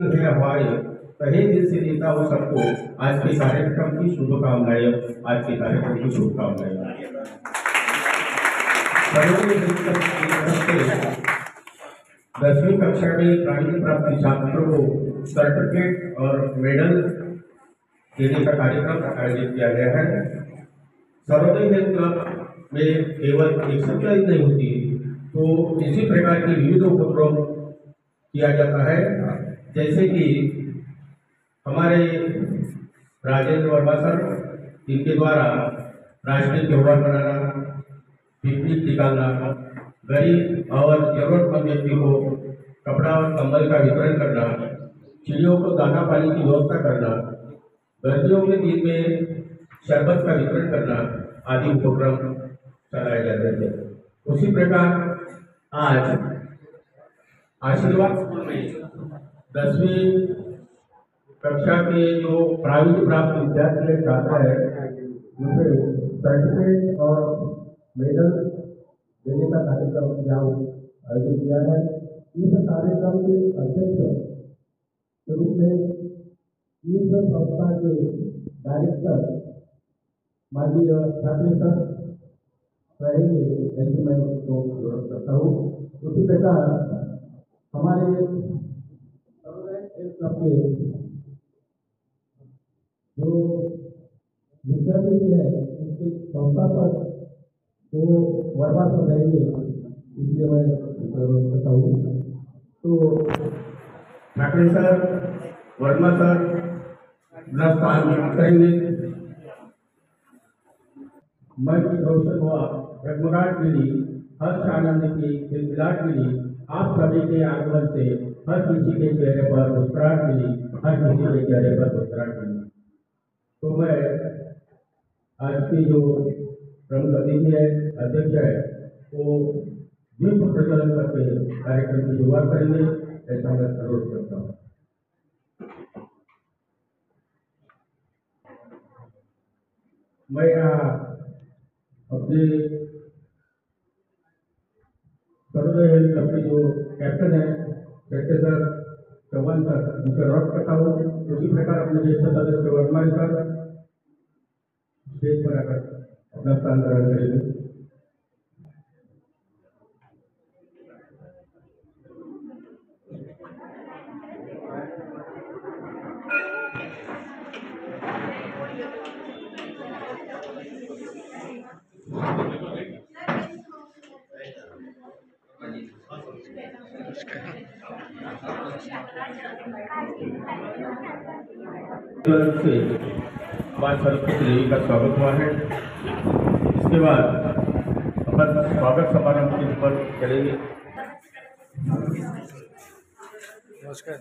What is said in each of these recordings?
है हमारे तहे दिल से देता हूँ सबको आज के कार्यक्रम की शुभकामनाएं। आज के कार्यक्रम की शुभकामनाएं। दसवीं कक्षा में प्राणी प्राप्ति छात्रों को सर्टिफिकेट और मेडल देने का कार्यक्रम आयोजित किया गया है। सर्वोदय हेल्थ क्लब में केवल एक सप्ताह ही नहीं होती, तो इसी प्रकार के विविध उपक्रम किया जाता है। जैसे कि हमारे राजेंद्र वर्मा सर, इनके द्वारा राष्ट्रीय त्योहार मनाना, पिकनिक निकालना, गरीब और जरूरतमंद व्यक्ति को कपड़ा और कंबल का वितरण करना, चिड़ियों को दाना पानी की व्यवस्था करना, गर्मियों के दिन में शरबत का वितरण करना आदि उपक्रम चलाए जाते थे। उसी प्रकार आज आशीर्वाद स्कूल में 10वीं कक्षा के जो प्रावीण्य प्राप्त विद्यार्थी छात्र है, उसे सर्टिफिकेट और मेडल देने का कार्यक्रम यहाँ आयोजित किया है। इस कार्यक्रम के अध्यक्ष के रूप में इस संस्था के डायरेक्टर माननीय ठाकरे सर रहेंगे, ऐसे मैं उनको अनुरोध करता हूँ। उसी प्रकार हमारे क्लब के जो विद्यार्थी है उसके संस्थापक तो वर्मा सर रहेंगे, इसलिए मैं अनुरोध करता हूँ। तो ठाकरे सर, वर्मा सर अपना स्थान करेंगे। मंच रोशन हुआ, जगमगाहट मिली, हर्ष आनंद की खिलखिलाहट मिली। आप सभी के आगमन से हर किसी के चेहरे पर मुस्कुराहट मिली, हर किसी के चेहरे पर मुस्कुराहट मिली। तो मैं आज की जो प्रमुख अतिथि है, अध्यक्ष है, वो दीप प्रज्वलन करके कार्यक्रम की शुरुआत करेंगे, ऐसा मैं अनुरोध करता हूँ। मैं यहाँ अपने सर्वोदय हेल्थ क्लब के जो कैप्टन है सर चौहान सर, उनसे अनुरोध करता हूँ। उसी प्रकार अपने ज्येष्ठ सदस्य वर्मा सर स्टेज पर आकर अपना स्थान ग्रहण करेंगे। मां सरस्वती देवी का स्वागत हुआ है। इसके बाद अपन स्वागत समारोह के ऊपर चलेंगे। नमस्कार।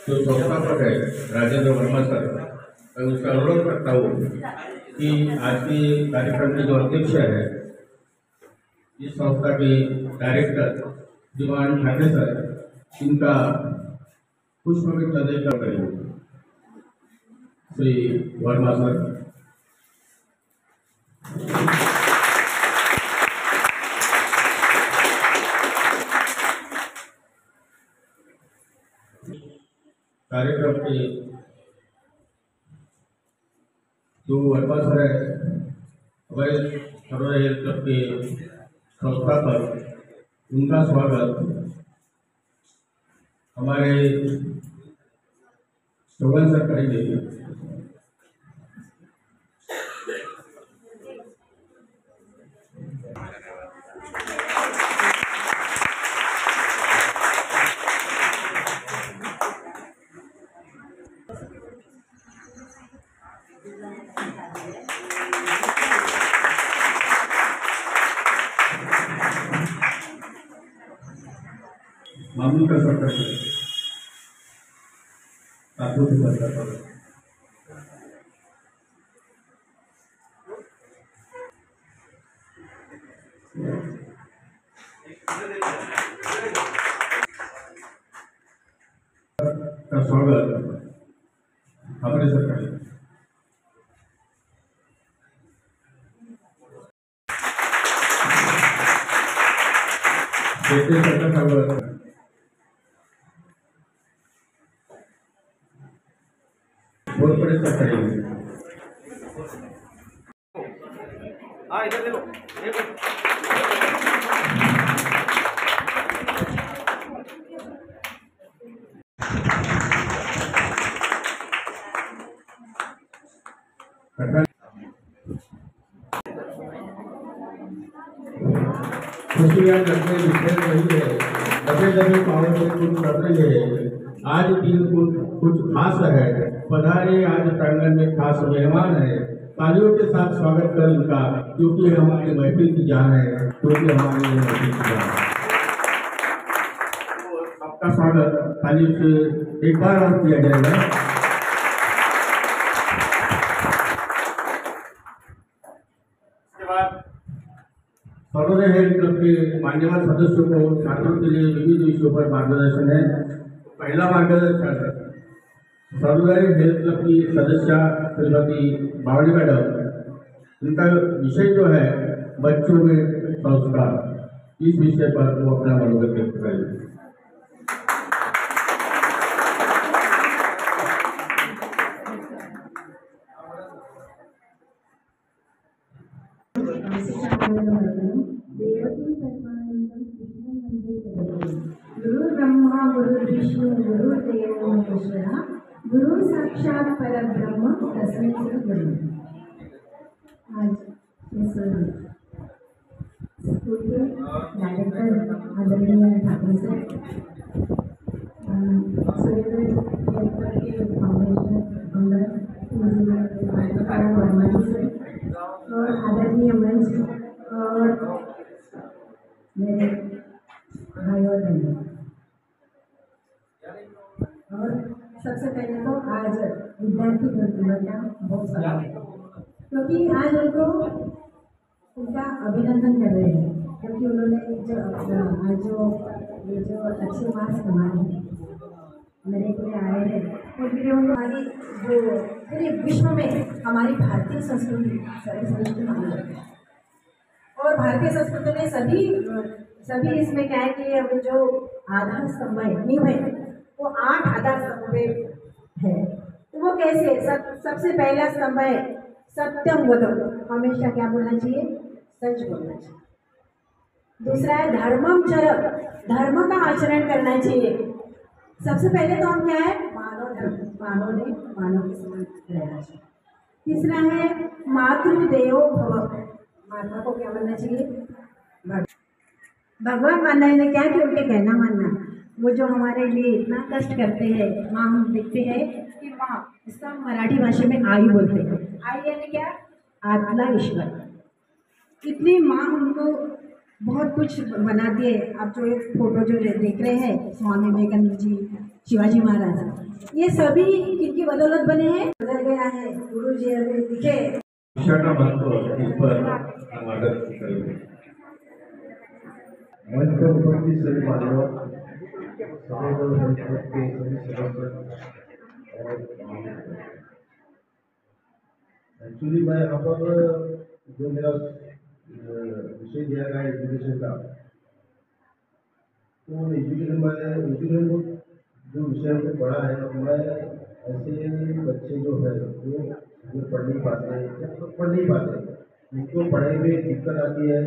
जो संस्थापक है राजेंद्र वर्मा सर, मैं उसका अनुरोध करता हूँ कि आज के कार्यक्रम के जो अध्यक्ष है, इस संस्था के डायरेक्टर श्रीमान ठाकरे सर, इनका पुष्पगुच्छ देकर करेंगे। श्री वर्मा सर। कार्यक्रम के जो वर्मा सर है, हमारे सर्वोदय हेल्थ क्लब के संस्थापक, उनका स्वागत हमारे चौहान सर करेंगे। मामूल का सरकार साधु की सरकार का स्वागत हमारे सरकार देखते सरकार साहब बहुत बड़े सरकारी हाँ इधर देखो खुशियाँ करते बिखेर रही है, दबे दबे पाँव से कुछ कर रही है। आज दिन कुछ खास है, पधारे आज प्रांगण में खास मेहमान है। तालियों के साथ स्वागत कर इनका, क्योंकि हमारी महफिल की जान है, क्योंकि हमारी महफिल की जान है। आपका स्वागत तालियों से एक बार और किया जाएगा। सरोदय हेल्थ क्लब के मान्यवर सदस्यों को छात्रों के लिए विविध विषयों पर मार्गदर्शन है। पहला मार्गदर्शन सरोदय हेल्थ क्लब की सदस्य श्रीमती बावली मैडम, इनका विषय जो है बच्चों में संस्कार, इस विषय पर वो अपना मनोगत व्यक्त करेंगे। गुरु ब्रह्मा गुरु विष्णु गुरुदेव महेश्वरा गुरु साक्षात परब्रह्म तस्मै श्री गुरु। आज स्कूल के डायरेक्टर आदरणीय ठाकुर सर, सुरेंद्र के फाउंडेशन इंजीनियर वर्मा जी सर और आदरणीय मंच और मेरे भाई और बहनों, और सबसे पहले तो आज विद्यार्थी प्रतिभा का बहुत सारा, क्योंकि आज उनको उनका अभिनंदन कर रहे हैं, क्योंकि उन्होंने आज जो अच्छे मार्क्स कमाए हैं, मेरे लिए आए हैं, उनके लिए हमारी जो पूरे विश्व में हमारी भारतीय संस्कृति सर्वश्रेष्ठ मानी जाती है। और भारतीय संस्कृति में सभी इसमें क्या है कि अब जो आधार स्तंभ है नींव है वो 8 आधार स्तंभ है। तो वो कैसे सबसे पहला स्तंभ है सत्यम वदम, हमेशा क्या बोलना चाहिए, सच बोलना चाहिए। दूसरा है धर्मम चरम, धर्म का आचरण करना चाहिए। सबसे पहले तो हम क्या है, मानव धर्म, मानव ने मानव के समान रहना चाहिए। तीसरा है मातृदेवो भव, माता को क्या मानना चाहिए, भगवान मानना है। क्या कि उनके कहना मानना, वो जो हमारे लिए इतना कष्ट करते हैं। माँ हम देखते हैं कि माँ, इसका हम मराठी भाषा में आई बोलते हैं। आई यानी क्या, आत्मा ईश्वर। इतनी माँ हमको बहुत कुछ बना दिए। आप जो एक फोटो जो देख रहे हैं, स्वामी विवेकानंद जी, शिवाजी महाराज, ये सभी किनकी बदौलत बने हैं, बदल गया है। गुरु जी हमें दिखे शिक्षा का महत्व, इस पर मार्गदर्शन करेंगे। मंच पर उपस्थित सभी मान्यवर, सरोदय हेल्थ क्लब के सभी सदस्य, और एक्चुअली मैं यहाँ पर जो मेरा विषय दिया गया एजुकेशन का, तो एजुकेशन को जो विषय हमने पढ़ा है, मैं ऐसे बच्चे जो है जो पढ़ नहीं पाते, जिनको पढ़ाई में दिक्कत आती है,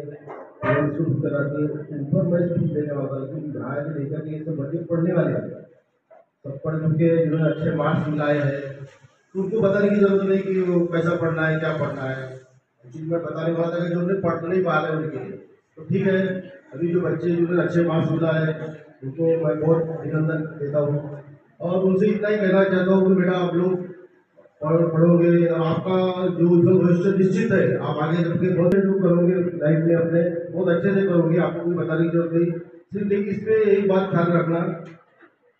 शुरू कराती है, उन पर मैं स्पीच देने वाला था। क्योंकि यहाँ से देखा कि ये सब बच्चे पढ़ने वाले हैं, सब पढ़ चुके हैं, जिन्होंने अच्छे मार्क्स मिलाए हैं, तो उनको बताने की जरूरत नहीं कि वो कैसा पढ़ना है, क्या पढ़ना है। एक्चुअली मैं बताने वाला था कि जो उन्हें पढ़ नहीं पा रहे उनके लिए, तो ठीक है, अभी जो बच्चे जिन्होंने अच्छे मार्क्स मिला है उनको मैं बहुत अभिनंदन देता हूँ, और उनसे इतना ही कहना चाहता हूँ कि बेटा आप लोग पढ़ोगे और आपका जो भविष्य निश्चित है, आप आगे चल के बहुत जो करोगे लाइफ में अपने, बहुत अच्छे से करोगे, आपको कोई बताने की जरूरत नहीं। सिर्फ लेकिन इसमें एक बात ख्याल रखना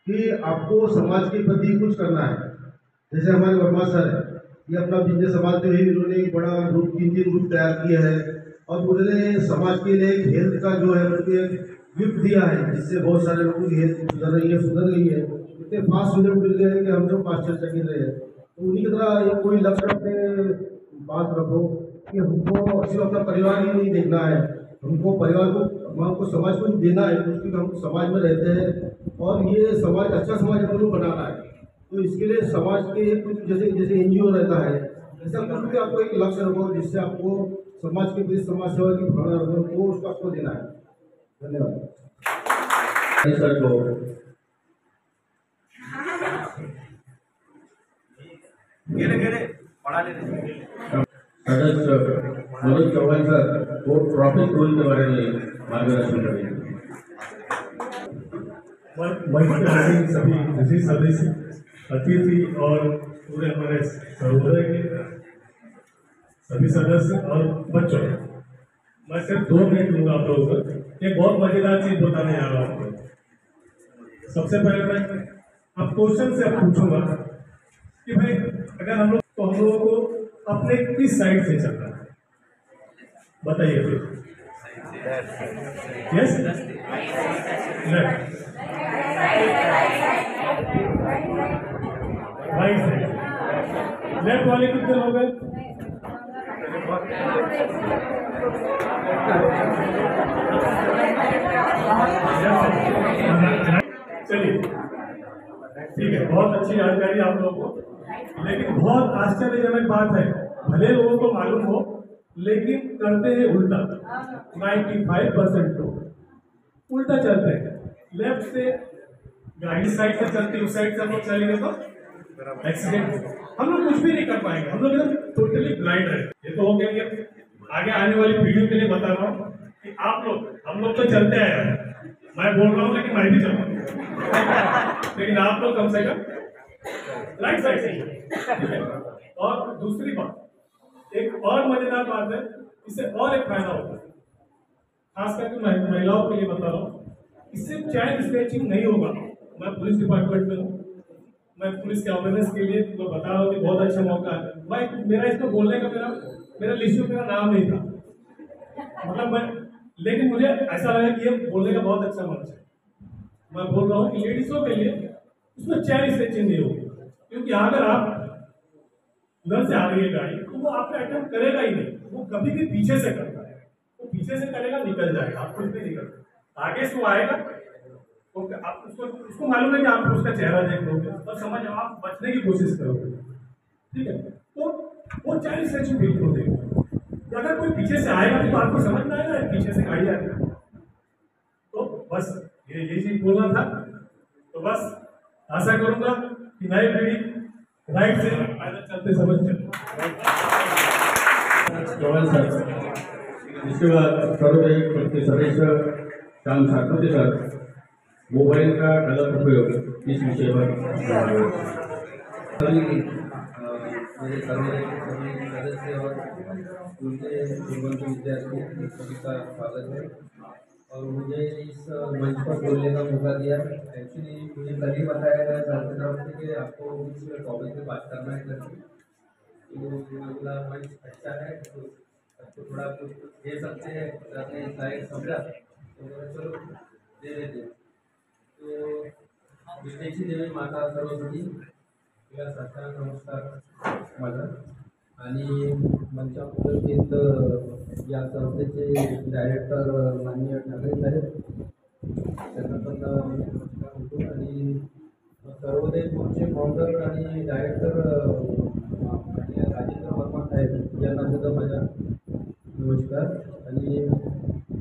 कि आपको समाज के प्रति कुछ करना है। जैसे हमारे वर्मा सर है, ये अपना बिजनेस संभालते हुए इन्होंने एक बड़ा ग्रुप, 3 ग्रुप तैयार किया है, और उन्होंने समाज के लिए हेल्थ का जो है उनके गिफ्ट दिया है, जिससे बहुत सारे लोगों की हेल्थ सुधर गई है। इतने फास्ट रिजल्ट मिल गए हैं कि हम लोग आश्चर्यचकित रहे हैं। तो उन्हीं की तरह एक कोई लक्ष्य अपने पास रखो कि हमको सिर्फ अपना परिवार ही नहीं देखना है, हमको परिवार को, हमको समाज को देना है, क्योंकि हम समाज में रहते हैं और ये समाज अच्छा समाज हम लोग बनाना है। तो इसके लिए समाज के कुछ जैसे जैसे एनजीओ रहता है, ऐसा कुछ भी आपको एक लक्ष्य रखो जिससे आपको समाज के प्रति समाज सेवा की भावना रखो, वो उसको आपको देना है। धन्यवाद सर को घेरे पढ़ा ले सदस्य मनोज चौहान सर वो ट्रॉफिक रूल के बारे में मार्गदर्शन करेंगे। मंच पर आए सभी विशिष्ट सदस्य, अतिथि और पूरे हमारे सर्वोदय के सभी सदस्य और बच्चों, मैं सिर्फ 2 मिनट लूंगा आप लोगों को। एक बहुत मजेदार चीज बताने जा रहा हूँ। सबसे पहले मैं अब क्वेश्चन से पूछूंगा कि भाई अगर हम लोगों को अपने किस साइड से चलना है, बताइए फिर। Yes, left, right side. Left वाले कितने लोग हैं? चलिए ठीक है, बहुत अच्छी जानकारी आप लोगों को। लेकिन बहुत आश्चर्यजनक बात है, भले लोगों को मालूम हो लेकिन करते हैं उल्टा। 95% लोग उल्टा चलते हैं। लेफ्ट से गाड़ी साइड से चलती है, उस साइड से हम लोग चलेंगे तो एक्सीडेंट, हम लोग कुछ भी नहीं कर पाएंगे, हम लोग एकदम टोटली ब्लाइंड है। ये तो हो गया। ये आगे आने वाली पीढ़ियों के लिए बता रहा हूँ कि आप लोग, हम लोग तो चलते आए हैं, मैं बोल रहा हूँ लेकिन मैं भी चलता हूँ, लेकिन आप लोग कम से कम राइट साइड से। और दूसरी बात, एक और मजेदार बात है, इससे और एक फायदा होता है, खास करके महिलाओं के लिए बता रहा हूँ। इससे चाइल्ड स्नैचिंग नहीं होगा। मैं पुलिस डिपार्टमेंट में हूँ, मैं पुलिस के अवेयरनेस के लिए मैं बता रहा हूँ कि बहुत अच्छा मौका है। भाई मेरा इसमें बोलने का मेरा लिस्ट में मेरा नाम नहीं था, मतलब मैं, लेकिन मुझे ऐसा लगा कि ये बोलने का बहुत अच्छा मंच है। मैं बोल रहा हूँ कि लेडीजों के लिए उसमें चाइल्ड स्नैचिंग नहीं होगी, क्योंकि अगर आप उधर से आ रही है गाड़ी तो वो आपका अटेम्प्ट करेगा ही नहीं, वो कभी भी पीछे से करता है, वो पीछे से करेगा, निकल जाएगा, आप कुछ भी नहीं करते। आगे से वो आएगा तो आप उसको मालूम है कि आप उसका चेहरा देख लोगे, बस समझ आप बचने की कोशिश करोगे, ठीक है। तो वो चाइल्ड स्नैचिंग बिल्कुल देगा। अगर कोई पीछे से आएगा तो आपको समझ में आएगा पीछे से गाड़ी आएगा। तो बस ये चीज बोलना था। तो बस आशा करूंगा कि नई पीढ़ी राइट से पैदल चलते समझ चले। चौहान सर, इसके बाद सर्वोदय के सदस्य श्याम सातपुते सर, मोबाइल का गलत उपयोग इस विषय पर मेरे सर्वे सभी सदस्य और स्कूल के जीवन के विद्यार्थी सभी का स्वागत है और मुझे इस मंच पर बोलने का मौका दिया। एक्चुअली मुझे कल ही बताया गया सर की तरफ से कि आपको इस टॉपिक पे बात करना है करके, तो अगला मंच अच्छा है तो आपको थोड़ा कुछ दे सकते हैं, आपने साइड समझा तो चलो दे देते हैं। तो विष्णेची देवी माता सरस्वती तिला साष्टांग नमस्कार माझा। आणि मंचापुढील या संस्थेचे डायरेक्टर माननीय ठाकरे साहेब, त्यांना पण नमस्कार होतो। आणि सर्वोदय ग्रुपचे फाउंडर आणि डायरेक्टर माननीय राजेंद्र वर्मा साहेब यांना सुद्धा माझा नमस्कार। आणि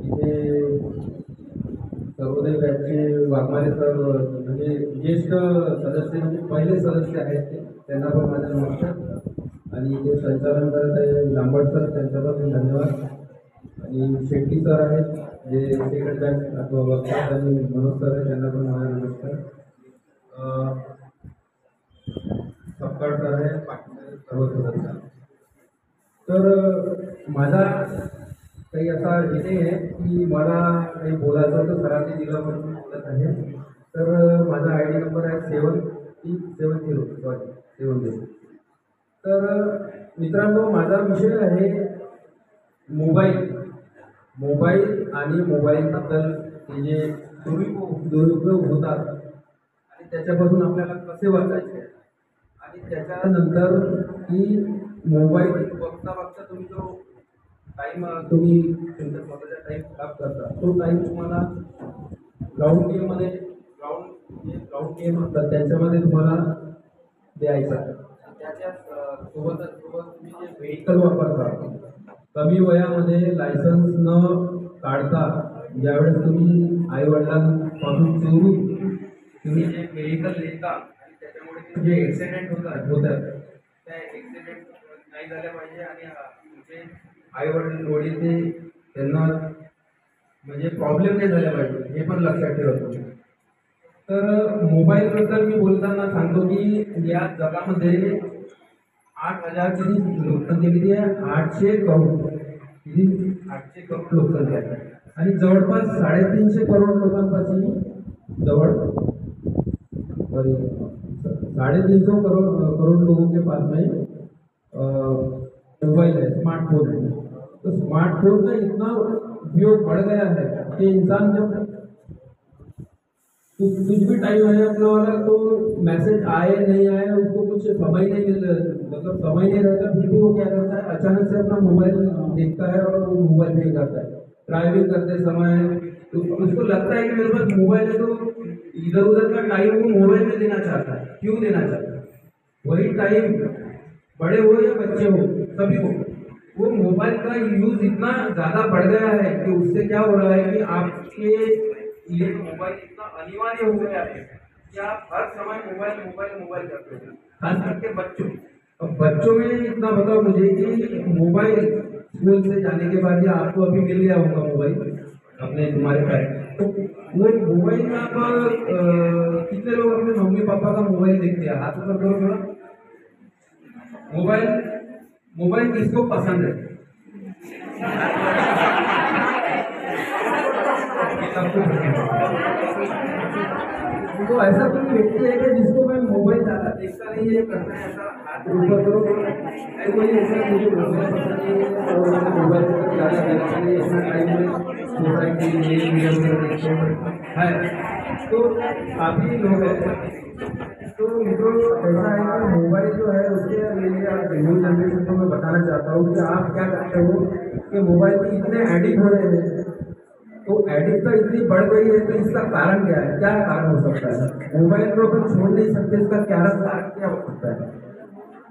इथे सर्वोदय बँकचे वाघमारे सर म्हणजे ज्येष्ठ सदस्य, म्हणजे पहिले सदस्य आहेत ते, त्यांना पण माझा नमस्कार। आणि जे संचालन करत आहे लांबट सर, त्यांचा पण धन्यवाद। आणि शेट्टी सर आहेत जे सेक्रेटरी बँक बघतात, आणि मनोज सर आहे त्यांना पण माझा नमस्कार। सपकाळ सर आहे, पाटील सर्व सदस्य। तर माझा काही असा विषय आहे की मला काही बोलायचं होतं, सरांनी दिलं म्हणून मी बोलत आहे। तर माझा ID नंबर आहे 7370। तर मित्रांनो, माझा विषय आहे मोबाईल आणि मोबाईलबद्दल हे जे दुरुपयोग होतात आणि त्याच्यापासून आपल्याला कसे वाचायचे आणि त्याच्यानंतर की मोबाईल बघता बघता तुम्ही जो टाईम तुम्ही तुमच्या स्वतःचा टाईम खराब करता तो टाईम तुम्हाला ग्राउंड गेममध्ये ग्राउंड गेम असतात त्यांच्यामध्ये तुम्हाला द्यायचा. त्याच्या सोबत तुम्ही जे व्हेकल वापरता कमी वयामध्ये लायसन्स न काढता ज्यावेळेस तुम्ही आई वडिलांपासून चोरून तुम्ही जे व्हेकल घेता आणि त्याच्यामुळे जे ॲक्सिडेंट होतात त्या ॲक्सिडेंट नाही झाल्या पाहिजे आणि तुमचे आई वडील ते त्यांना म्हणजे प्रॉब्लेम नाही झाला पाहिजे हे पण लक्षात ठेवा तुम्ही. तर मोबाईलबद्दल मी बोलताना सांगतो की या जगामध्ये 8,000 किती लोकसंख्या किती आहे 800 करोड किती 800 करोड लोकसंख्या आहे आणि जवळपास 350 करोड लोकांपासून जवळ 350 करोड लोगों के पास में मोबाइल है, स्मार्टफोन है. तो स्मार्टफोन का इतना उपयोग बढ़ गया है कि इंसान जब कुछ भी टाइम है अपना वाला तो मैसेज आए नहीं आए उसको कुछ समय नहीं मिल मतलब समय नहीं रहता फिर भी वो क्या करता है अचानक से अपना मोबाइल देखता है और वो मोबाइल पे ही करता है. ड्राइविंग करते समय तो उसको लगता है कि मेरे पास मोबाइल है तो इधर उधर का टाइम वो मोबाइल में देना चाहता है. क्यों देना चाहता है? वही टाइम बड़े हो या बच्चे हो सभी को वो मोबाइल का यूज इतना ज़्यादा बढ़ गया है कि उससे क्या हो रहा है कि आपके लिए मोबाइल इतना अनिवार्य हो गया है कि आप हर समय मोबाइल करते हैं खास करके बच्चों. अब बच्चों में इतना बताओ मुझे कि मोबाइल स्कूल से जाने के बाद या आपको अभी मिल गया होगा मोबाइल अपने तुम्हारे पास तो वो मोबाइल में आप कितने लोग अपने मम्मी पापा का मोबाइल देखते हैं हाथ ऊपर करो थोड़ा. मोबाइल किसको पसंद है? तो ऐसा कोई व्यक्ति है कि जिसको मैं मोबाइल ज़्यादा देखता नहीं है करता है ऐसा हाथ ऊपर करो. कोई ऐसा मुझे मोबाइल पसंद नहीं है और मैं मोबाइल पर ज़्यादा देखता नहीं अपना टाइम में सोसाइटी है तो काफ़ी लोग हैं. तो मित्रों ऐसा है कि मोबाइल जो है उसके लिए न्यू जनरेशन को मैं बताना चाहता हूँ कि आप क्या करते हो कि मोबाइल में इतने एडिक्ट हो रहे हैं तो एडिक्ट तो इतनी बढ़ गई है तो इसका कारण क्या है? क्या कारण हो सकता है? मोबाइल को अपन छोड़ नहीं सकते इसका कारण क्या हो सकता है?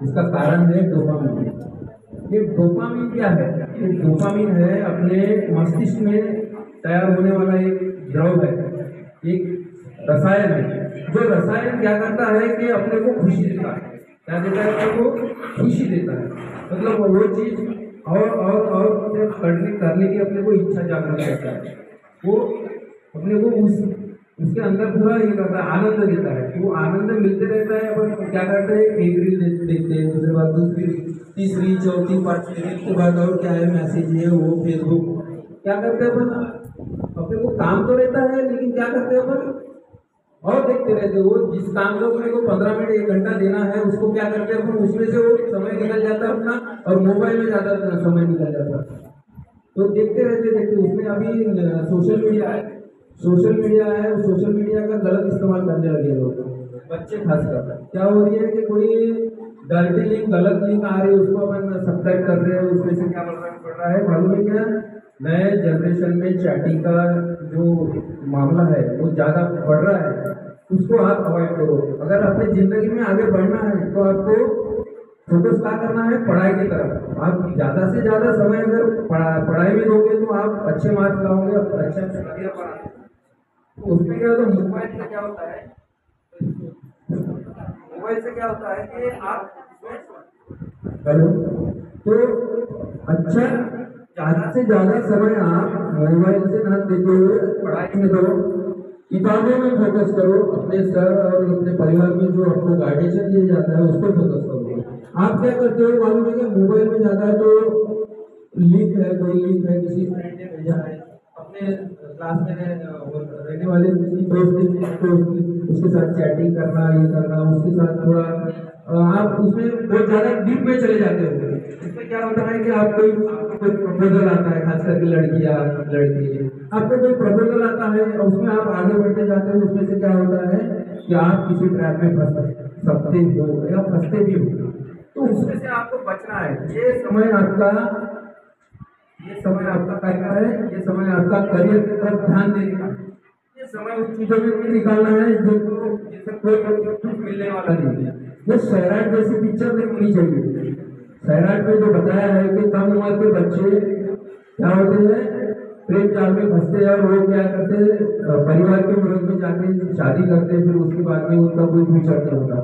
इसका कारण है डोपामिन. ये डोपामिन क्या है? ये डोपामिन है अपने मस्तिष्क में तैयार होने वाला एक द्रव है एक रसायन है जो रसायन क्या करता है कि अपने को खुशी देता है. क्या देता है? अपने को खुशी देता है. मतलब वो चीज और करने की अपने को इच्छा जागृत करता है. वो अपने को उसके अंदर पूरा ये करता है आनंद देता है. वो आनंद मिलते रहता है. अपन क्या करते हैं एक रील देखते हैं दूसरे बाद दूसरी तीसरी चौथी पांचवी रील के बाद और क्या है मैसेज है वो फेसबुक क्या करते हैं अपन अपने को काम तो रहता है लेकिन क्या करते हैं अपन और देखते रहते हो. जिस काम को अपने को 15 मिनट 1 घंटा देना है उसको क्या करते हैं उसमें से वो समय निकल जाता है अपना और मोबाइल में ज़्यादा समय निकल जाता है. तो देखते रहते उसमें अभी सोशल मीडिया है सोशल मीडिया का गलत इस्तेमाल करने लगे लोग बच्चे खासकर. क्या हो रही है कि कोई डर्टी लिंक गलत लिंक आ रही है उसको अपन सब्सक्राइब कर रहे हैं उसमें से क्या पड़ रहा है मालूम है क्या? नए जनरेशन में चैटिंग का जो मामला है वो ज़्यादा बढ़ रहा है. उसको आप अवॉइड करो. अगर अपनी ज़िंदगी में आगे बढ़ना है तो आपको फोकस क्या करना है? पढ़ाई की तरफ. आप ज़्यादा से ज़्यादा समय अगर पढ़ाई में दोगे तो आप अच्छे मार्क्स लाओगे अच्छा करियर बनाओगे. उसमें क्या होता है मोबाइल से क्या होता है कि आप हेलो तो अच्छा ज़्यादा से ज़्यादा समय आप मोबाइल से ना देते हुए पढ़ाई में दो. किताबों में फोकस करो. अपने सर और अपने परिवार में जो आपको गाइडेंस दिया जाता है उस पर फोकस करो. आप क्या करते हो मालूम है कि मोबाइल में जाता है तो लिंक है कोई लिंक है किसी फ्रेंड ने भेजा है अपने क्लास में रहने वाले किसी दोस्त उसके साथ चैटिंग करना ये करना उसके साथ थोड़ा आप उसमें बहुत ज़्यादा डीप में चले जाते हो. इसमें क्या होता है कि आपको कोई प्रपोजल आता है खास करके लड़की आपको कोई प्रपोजल आता है और उसमें आप आगे बढ़ते जाते हो. उसमें से क्या होता है कि आप किसी ट्रैप में सकते हो या फंसते भी हो, तो उसमें से आपको बचना है। ये समय आपका क्या है, ये समय आपका करियर की तरफ ध्यान देने का है। ये समय उस चीजों में नहीं निकालना है जिससे कोई कुछ मिलने वाला नहीं है। ये सैराट जैसी पिक्चर नहीं होनी चाहिए। सैराट में जो बताया है कि कम उम्र के बच्चे क्या होते हैं, प्रेम जाल में फंसते हैं और वो क्या करते हैं, परिवार के विरोध में जाके शादी करते हैं, फिर उसके बाद में उनका कोई फ्यूचर नहीं होता।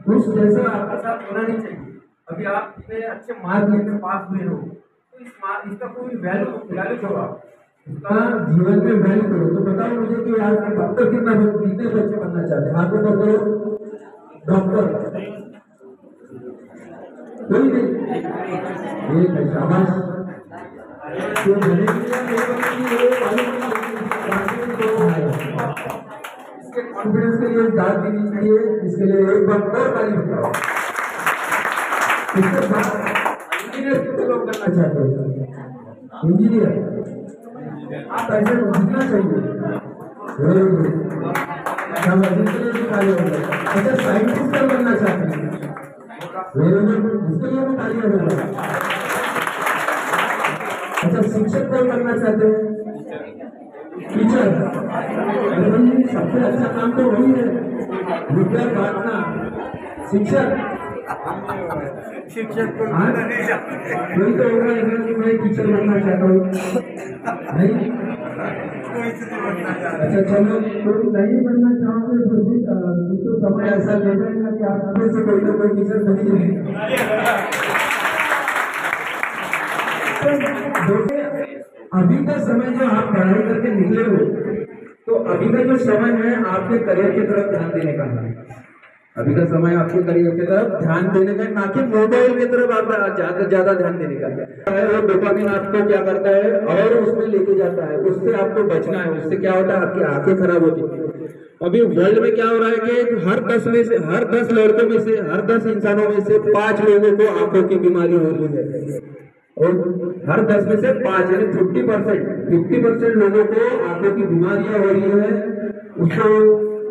उस जैसा आपके साथ होना नहीं चाहिए। अभी आप इतने अच्छे मार्क लेकर पास हुए हो, तो इसका कोई वैल्यू छोड़ा, इसका जीवन में वैल्यू करो। तो बताओ मुझे कि आज के डॉक्टर कितने बच्चे बनना चाहते हैं? आगे बढ़ो, डॉक्टर कोई नहीं, एक है शाबाश। तो इसके कॉन्फिडेंस के लिए दाद देनी चाहिए, इसके लिए एक बार और ताली बजाओ। इसके बाद इंजीनियर कितने लोग करना चाहते हैं? इंजीनियर आप ऐसे जीतना चाहिए। अच्छा, साइंटिस्ट बनना चाहते हैं, इसके लिए भी तालियां बजाओ। अच्छा, शिक्षक कौन बनना चाहते हैं? टीचर। अरे भाई, सबसे अच्छा काम तो वही है, विद्या बांटना। शिक्षक को कोई तो होगा ऐसा कि मैं टीचर बनना चाहता हूँ, नहीं? अच्छा चलो, कोई नहीं बनना चाहोगे फिर भी तो समय ऐसा ले जाएगा कि आप में से कोई तो कोई टीचर बन ही नहीं। अभी का समय जो आप पढ़ाई करके निकले हो, तो अभी का जो समय है आपके करियर की तरफ ध्यान देने का है। अभी का समय आपके करियर की तरफ ध्यान देने का, ना कि मोबाइल की तरफ आप ज्यादा ध्यान देने का है। वो डोपामिन आपको क्या करता है और उसमें लेके जाता है, उससे आपको बचना है। उससे क्या होता है, आपकी आंखें खराब होती है। अभी वर्ल्ड में क्या हो रहा है कि हर 10 लड़कों में से, हर 10 इंसानों में से 5 लोगों को आंखों की बीमारी हो रही है, और हर 10 में से 5 यानी 50% लोगों को आंखों की बीमारियां हो रही है। उसको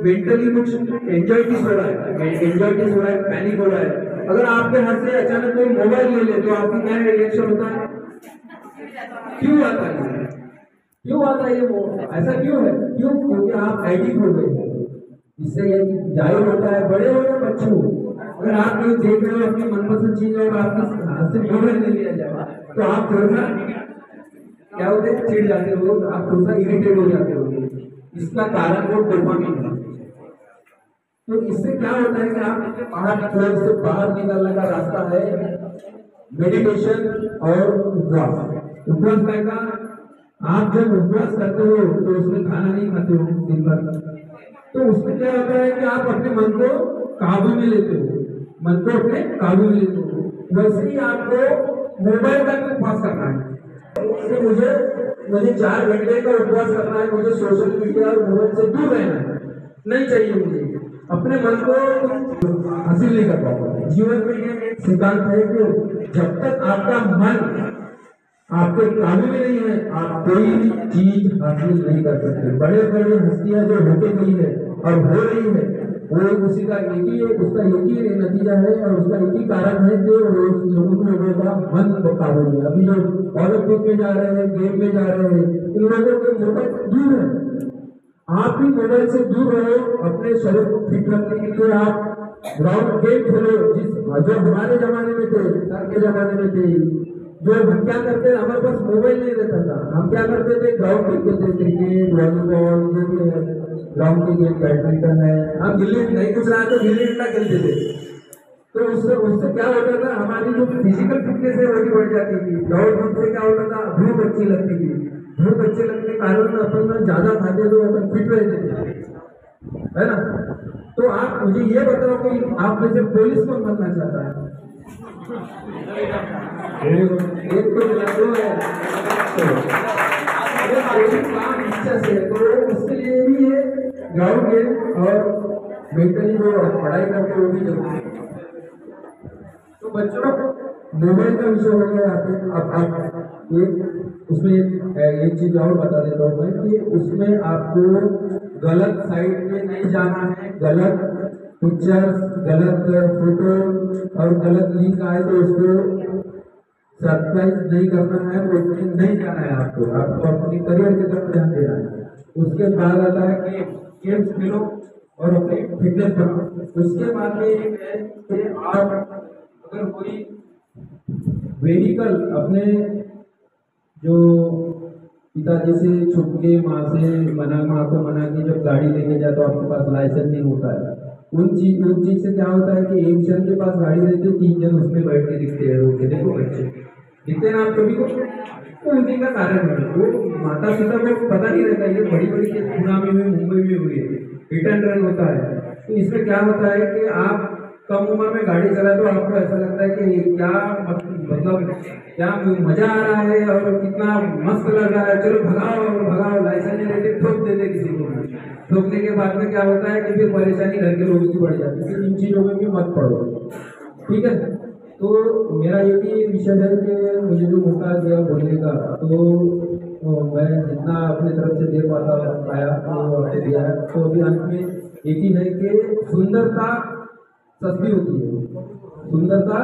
मेंटली कुछ एंजाइटीज हो रहा है, पैनिक हो रहा है। अगर आपके हाथ से अचानक कोई मोबाइल ले ले तो आपकी क्या रिएक्शन होता है? क्यों आता है ये वो? ऐसा क्यों है? क्योंकि आप एडिक्ट हो गए। इससे ये जाहिर होता है, बड़े हो या बच्चे हो, अगर आप कहीं देख रहे हो अपनी मनपसंद चीज और आपके हाथ से मोबाइल ले लिया जाए तो आप थोड़ा सा क्या होते हैं, चिढ़ जाते हो, आप थोड़ा सा इरिटेट हो जाते हो। इसका कारण वो डोपामिन है। तो इससे क्या होता है कि आप बाहर निकलने का रास्ता है मेडिटेशन और उपवास का। आप जब उपवास करते हो तो उसमें खाना नहीं खाते हो दिन भर, तो उसमें क्या होता है कि आप अपने मन को काबू में लेते हो, वैसे ही आपको मोबाइल का भी उपवास करना है। मुझे 4 घंटे का उपवास करना है, मुझे सोशल मीडिया और मोबाइल से दूर रहना है, नहीं चाहिए मुझे। अपने मन को हासिल नहीं कर पाओगे। जीवन में ये एक सिद्धांत है कि जब तक आपका मन आपके काबू में नहीं है, आप कोई चीज हासिल नहीं कर सकते। बड़े हस्तियां जो होते गई है और हो रही है, वो उसका एक ही नतीजा है और उसका एक ही कारण है कि लोगों का मन काबू में। अभी लोग ओलंपिक में जा रहे हैं, गेम में जा रहे हैं, इन लोगों के मोबाइल से दूर है। आप भी मोबाइल से दूर रहो। अपने शरीर को फिट रखने के लिए आप ग्राउंड गेम खेलो, जो हमारे जमाने में थे, सर के जमाने में थे। जो हम क्या करते, हमारे पास मोबाइल नहीं रहता था, हम क्या करते थे, ग्राउंड खेलते थे, क्रिकेट, वॉलीबॉल, जो भी है ग्राउंड के गेम, बैडमिंटन है। हम गिल्ली नहीं कुछ रहा तो गिल्ली डंडा खेलते थे। तो उससे क्या होता था, हमारी जो फिजिकल फिटनेस है वो भी बढ़ जाती थी। दौड़ से क्या होता था, भूख अच्छी लगती थी। भूख अच्छे लगने के कारण अपन ज्यादा खाते तो अपन फिट रहते थे, है ना। तो आप मुझे ये बताओ कि आप में से पुलिस कौन बनना चाहता है? एक तो लड़को है, काम इच्छा से, तो उसके लिए भी ये ग्राउंड गेम और मेंटली जो पढ़ाई करते वो भी जरूरी है। तो बच्चों, मोबाइल का विषय हो गया। अब उसमें एक चीज और बता देता हूँ मैं कि उसमें आपको गलत साइड में नहीं जाना है, गलत पिक्चर्स, गलत फोटो और गलत लिंक आए तो उसको सब्सक्राइब नहीं करना है, उसमें नहीं जाना है। आपको अपनी करियर की तरफ ध्यान देना है। उसके बाद आता है कि गेम्स खेलो और अपनी फिटनेस बनाओ। उसके बाद में एक है कि आप अगर कोई व्हीकल अपने जो पिताजी से छुप के माँ को मना की जब गाड़ी लेके जाए तो आपके पास लाइसेंस नहीं होता है। उन चीज से क्या होता है कि एक जन के पास गाड़ी रहती है, 3 जन उसमें बैठ के दिखते हैं रोड पे। देखो बच्चे दिखते हैं ना आप सभी को, तो उसी का कारण है वो माता पिता को पता नहीं रहता। ये बड़ी बड़ी केस पुणे में मुंबई में हुई है, हिट एंड रन होता है। तो इसमें क्या होता है कि आप कम उम्र में गाड़ी चलाए तो आपको ऐसा लगता है कि क्या मतलब क्या मजा आ रहा है और कितना मस्त लग रहा है, चलो भगाओ लाइसेंस नहीं लेते ठोक देते किसी को। ठोकने के बाद में क्या होता है कि फिर परेशानी घर के लोगों की बढ़ जाती है। इन चीजों में भी मत पड़ो, ठीक है। तो मेरा यही विषय है कि मुझे जो मौका दिया बोलने का, तो मैं जितना अपनी तरफ से दे पाया तो आपको दिया है। तो अभी अंत में एक ही है कि सुंदरता सस्ती होती है, सुंदरता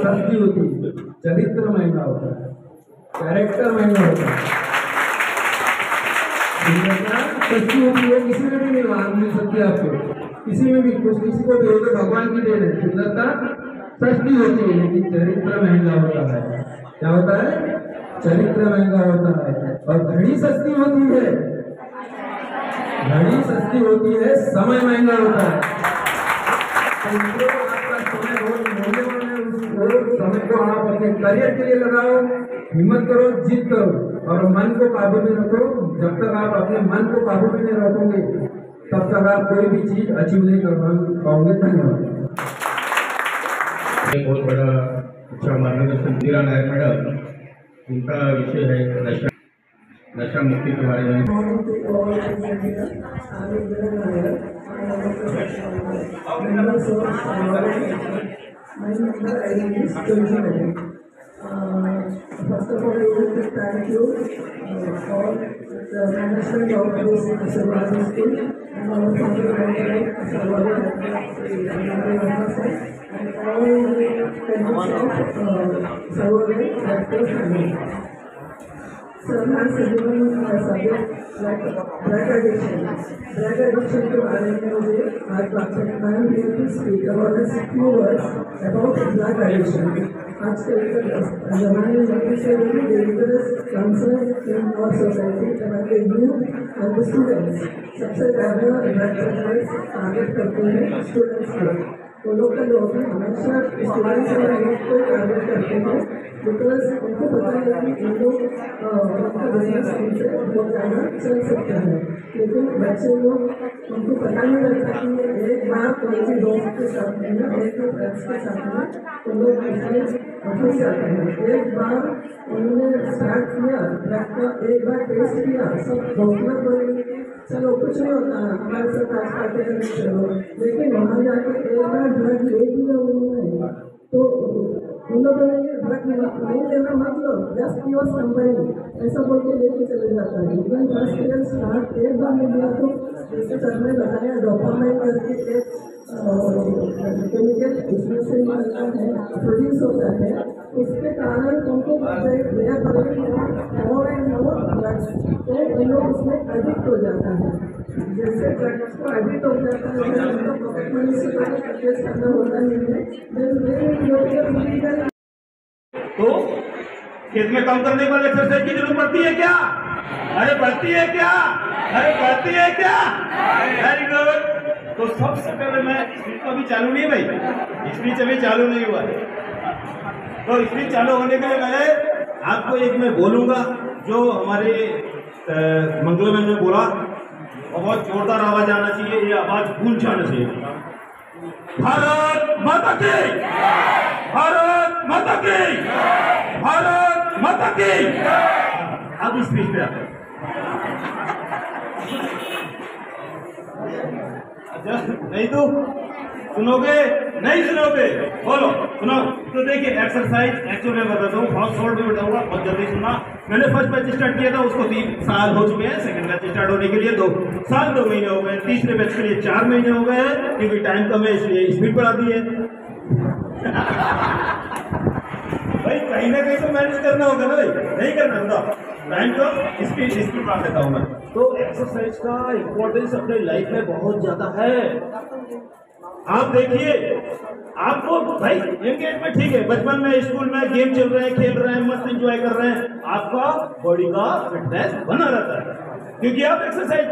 सस्ती होती है, चरित्र महंगा होता है, कैरेक्टर महंगा होता है। सुंदरता सस्ती होती है, किसी में भी नहीं मिल सकती है आपको, किसी में भी कुछ किसी को भी होगा, भगवान की देन है। सुंदरता सस्ती होती है लेकिन चरित्र महंगा होता है। क्या होता है? चरित्र महंगा होता है। और घड़ी सस्ती होती है, घड़ी सस्ती होती है, समय महंगा होता है। तो आपका समय बहुत मूल्यवान है, उस समय को आप अपने करियर के लिए लगाओ, हिम्मत करो, जिद करो और मन को काबू में रखो। जब तक आप अपने मन को काबू में नहीं रखोगे तब तक आप कोई भी चीज अचीव नहीं कर पाओगे। धन्यवाद। बहुत बड़ा अच्छा मार्गदर्शन दिया नायक मैडम, उनका विषय है नशा मुक्ति के बारे में। First of all, I would like to thank you for the management of this Sarvada school and our founder of Sarvada and all the parents of Sarvada Director family. Sir has given a subject like drug addiction. Drug addiction के बारे में मुझे आज बात करना है। We have to speak about a few words about drug addiction. आजकल के ज़माने में से very dangerous concern in our society among the youth and the students. सबसे ज़्यादा drug addicts टारगेट करते हैं स्टूडेंट्स को। वो लोग हमेशा स्टूडेंट्स और यूथ को टारगेट करते हैं बिकॉज उनको पता है कि इन लोग उनका बिजनेस उनसे बहुत ज़्यादा चल सकता है। लेकिन बच्चे लोग उनको पता नहीं रहता कि एक बार कोई भी दोस्त के साथ में ना एक फ्रेंड्स के साथ में उन लोग इसमें फंस जाते हैं। एक बार उन्होंने स्टार्ट किया ड्रग का, एक बार टेस्ट किया, सब डॉक्टर बोलेंगे चलो कुछ नहीं होता है, हमारे साथ आज खाते करने चलो। लेकिन वहाँ जाके एक बार ड्रग ले लिया उन्होंने तो उन लोगों ने ड्रग नहीं लेना मतलब जस्ट यूज कंपनी ऐसा बोल के लेके चले जाता है। लेकिन फर्स्ट ईयर स्टार्ट एक बार ले लिया तो जैसे करने लगाया डोपामाइन करके एक केमिकल इसमें से निकलता है, प्रोड्यूस होता है, उसके कारण उनको और एंड मोर ड्रग्स तो उन लोग उसमें एडिक्ट हो जाता है। जैसे ड्रग्स को एडिक्ट हो जाता है उनको पॉकेट मनी से कोई परचेज करना होता नहीं है। तो खेत में काम करने के बाद एक्सरसाइज की जरूरत पड़ती है क्या? अरे पड़ती है क्या? अरे पड़ती है क्या? Very good. तो सबसे पहले मैं स्पीच तो अभी चालू नहीं है भाई, स्पीच अभी चालू नहीं हुआ है। तो स्पीच चालू होने के लिए पहले आपको एक मैं बोलूंगा जो हमारे मंगल में बोला और बहुत जोरदार आवाज आना चाहिए, ये आवाज गूंज जाना चाहिए। भारत माता की, भारत माता की, भारत माता की। अब स्पीच पे आते हैं। नहीं तो सुनोगे नहीं सुनोगे? बोलो सुनो। तो देखिए एक्सरसाइज एक्चुअली मैं बताता हूँ, बहुत शॉर्ट में बताऊंगा, बहुत जल्दी सुनना। मैंने फर्स्ट बैच स्टार्ट किया था, उसको 3 साल हो चुके हैं। सेकंड बैच स्टार्ट होने के लिए 2 साल 2 महीने हो गए। तीसरे बैच के लिए 4 महीने हो गए हैं, क्योंकि टाइम कम है इसलिए स्पीड बढ़ा दी है। भाई कहीं ना कहीं तो मैनेज करना होगा ना भाई, नहीं करना होगा टाइम तो इसकी बात देता हूँ मैं। तो एक्सरसाइज का इम्पोर्टेंस अपने लाइफ में बहुत ज्यादा है। आप देखिए, आपको भाई एंगेज में ठीक है, बचपन में स्कूल में गेम चल रहे हैं, खेल रहे हैं, मस्त एंजॉय कर रहे हैं, आपका बॉडी का फिटनेस बना रहता है, क्योंकि आप एक्सरसाइज,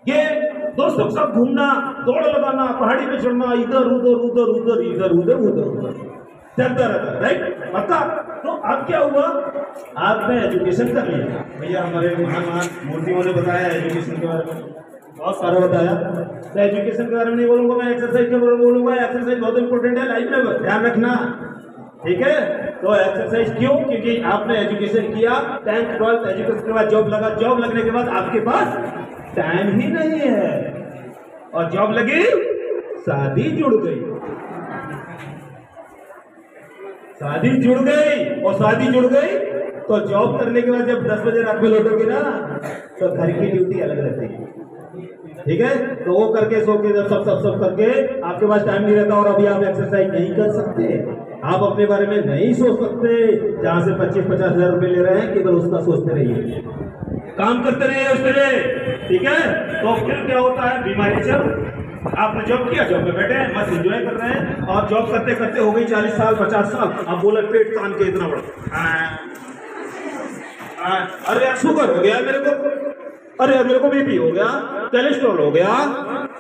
गेम, दोस्तों के साथ घूमना, दौड़ लगाना, पहाड़ी पे चढ़ना, इधर उधर उधर उधर इधर उधर उधर उधर चलता रहता है, राइट? पक्का? तो अब क्या हुआ, आपने एजुकेशन कर लिया। भैया हमारे महान मूर्तियों ने बताया एजुकेशन के बारे में, बहुत सारा बताया। तो एजुकेशन के बारे में नहीं बोलूंगा मैं, एक्सरसाइज के बारे में बोलूंगा। एक्सरसाइज बहुत इंपॉर्टेंट है लाइफ में, ध्यान रखना, ठीक है? तो एक्सरसाइज क्यों? क्योंकि आपने एजुकेशन किया, 10th 12th एजुकेशन के बाद जॉब लगा, जॉब लगने के बाद आपके पास टाइम ही नहीं है, और जॉब लगी, शादी जुड़ गई, शादी जुड़ गई, और शादी जुड़ गई तो जॉब करने के बाद जब 10 बजे रात में लौटोगे ना, तो घर की ड्यूटी अलग रहती है, ठीक है? तो वो करके सो के सब करके आपके पास टाइम नहीं रहता, और अभी आप एक्सरसाइज नहीं कर सकते, आप अपने बारे में नहीं सोच सकते। जहां से 25-50 हजार रुपए ले रहे हैं, केवल उसका सोचते रहिए, काम करते रहिए उसके लिए, ठीक है? तो फिर क्या होता है, बीमारी चल, आपने जॉब किया, जॉब में बैठे हैं, मस्त एंजॉय कर रहे हैं, और जॉब करते करते हो गई 40 साल 50 साल, अब बोला पेट तान के इतना बड़ा, अरे यार शुगर हो गया मेरे को, अरे यार मेरे को बीपी हो गया, कोलेस्ट्रॉल हो गया,